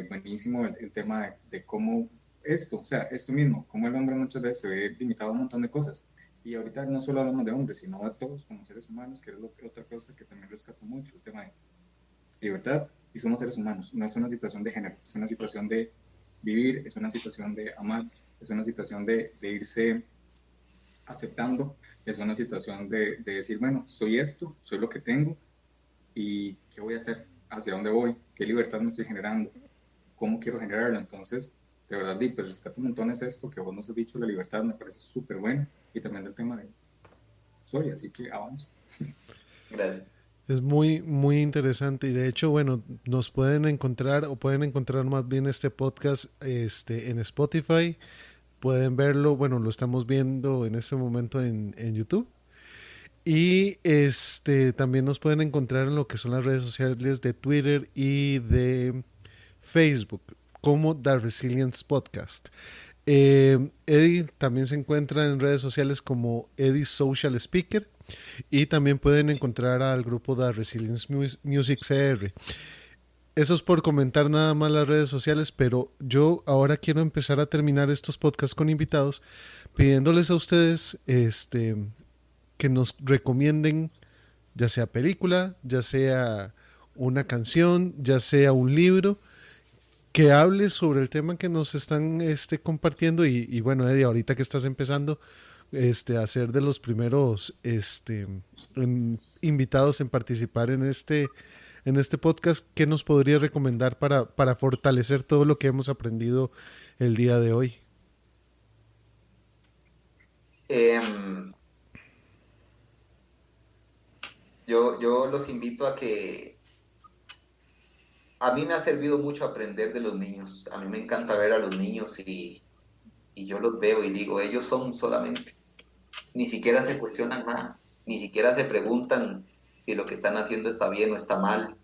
Buenísimo el tema de cómo esto, o sea, esto mismo, cómo el hombre muchas veces se ve limitado a un montón de cosas. Y ahorita no solo hablamos de hombres, sino de todos como seres humanos, que es otra cosa que también rescato mucho, el tema de libertad, y somos seres humanos. No es una situación de género, es una situación de vivir, es una situación de amar, es una situación de irse aceptando, es una situación de decir, bueno, soy esto, soy lo que tengo, y qué voy a hacer, hacia dónde voy, qué libertad me estoy generando, cómo quiero generarla. Entonces, de verdad, pues rescato montones esto que vos nos has dicho, la libertad me parece súper bueno, y también del tema de soy, así que vamos. Gracias. Es muy, muy interesante y de hecho, bueno, nos pueden encontrar o pueden encontrar más bien este podcast en Spotify. Pueden verlo, bueno, lo estamos viendo en este momento en YouTube. Y también nos pueden encontrar en lo que son las redes sociales de Twitter y de Facebook como The Resilience Podcast. Eddie también se encuentra en redes sociales como Eddie Social Speaker y también pueden encontrar al grupo de Resilience Music CR. Eso es por comentar nada más las redes sociales, pero yo ahora quiero empezar a terminar estos podcasts con invitados pidiéndoles a ustedes que nos recomienden ya sea película, ya sea una canción, ya sea un libro que hable sobre el tema que nos están compartiendo y bueno, Eddie, ahorita que estás empezando a ser de los primeros invitados en participar en este podcast, ¿qué nos podría recomendar para fortalecer todo lo que hemos aprendido el día de hoy? Yo los invito a que a mí me ha servido mucho aprender de los niños. A mí me encanta ver a los niños y yo los veo y digo, ellos son solamente, ni siquiera se cuestionan nada, ni siquiera se preguntan si lo que están haciendo está bien o está mal,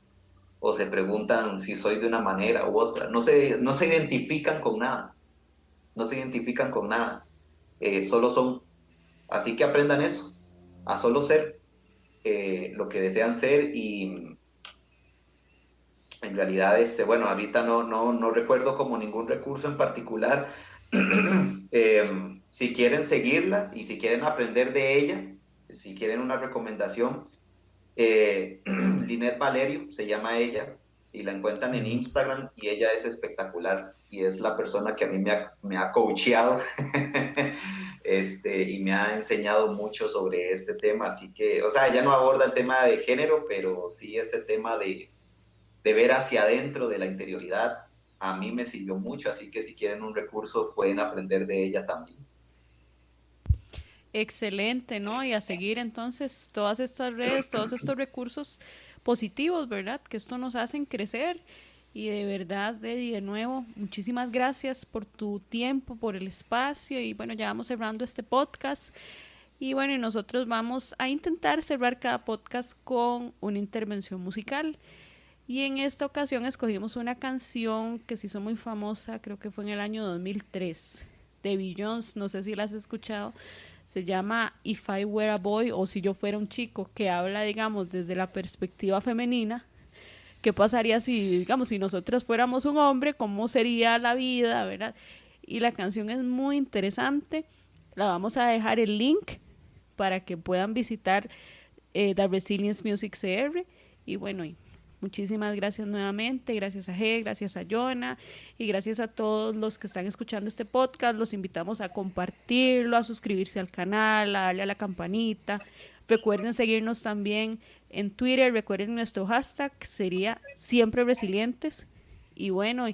o se preguntan si soy de una manera u otra. No se identifican con nada, no se identifican con nada, solo son. Así que aprendan eso, a solo ser lo que desean ser y en realidad, bueno, ahorita no recuerdo como ningún recurso en particular. Si quieren seguirla y si quieren aprender de ella, si quieren una recomendación, Linet Valerio se llama ella y la encuentran en Instagram y ella es espectacular y es la persona que a mí me ha coacheado y me ha enseñado mucho sobre este tema. Así que, o sea, ella no aborda el tema de género, pero sí este tema de ver hacia adentro de la interioridad, a mí me sirvió mucho, así que si quieren un recurso pueden aprender de ella también. Excelente, ¿no? Y a seguir entonces todas estas redes, todos estos recursos positivos, ¿verdad? Que esto nos hacen crecer. Y de verdad, Eddie, de nuevo, muchísimas gracias por tu tiempo, por el espacio. Y bueno, ya vamos cerrando este podcast. Y bueno, y nosotros vamos a intentar cerrar cada podcast con una intervención musical. Y en esta ocasión escogimos una canción que se hizo muy famosa, creo que fue en el año 2003, de Beyoncé, no sé si la has escuchado. Se llama If I Were a Boy, o Si Yo Fuera un Chico, que habla, digamos, desde la perspectiva femenina. ¿Qué pasaría si, digamos, si nosotros fuéramos un hombre? ¿Cómo sería la vida, verdad? Y la canción es muy interesante. La vamos a dejar el link para que puedan visitar The Resilience Music CR. Y bueno, Muchísimas gracias nuevamente, gracias a G, gracias a Jonah y gracias a todos los que están escuchando este podcast. Los invitamos a compartirlo, a suscribirse al canal, a darle a la campanita. Recuerden seguirnos también en Twitter, recuerden nuestro hashtag, sería siempre resilientes. Y bueno,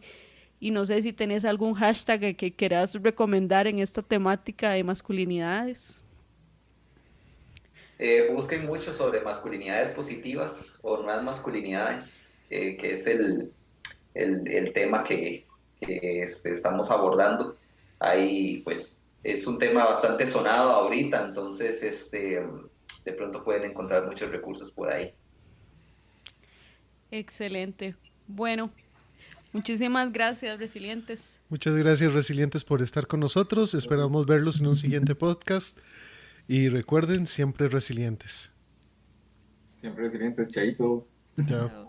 y no sé si tenés algún hashtag que quieras recomendar en esta temática de masculinidades. Busquen mucho sobre masculinidades positivas o nuevas masculinidades, que es el tema que estamos abordando. Ahí pues es un tema bastante sonado ahorita, entonces de pronto pueden encontrar muchos recursos por ahí. Excelente. Bueno, muchísimas gracias, resilientes. Muchas gracias, resilientes, por estar con nosotros. Esperamos verlos en un siguiente podcast. Y recuerden, siempre resilientes. Siempre resilientes, chaito. Chao.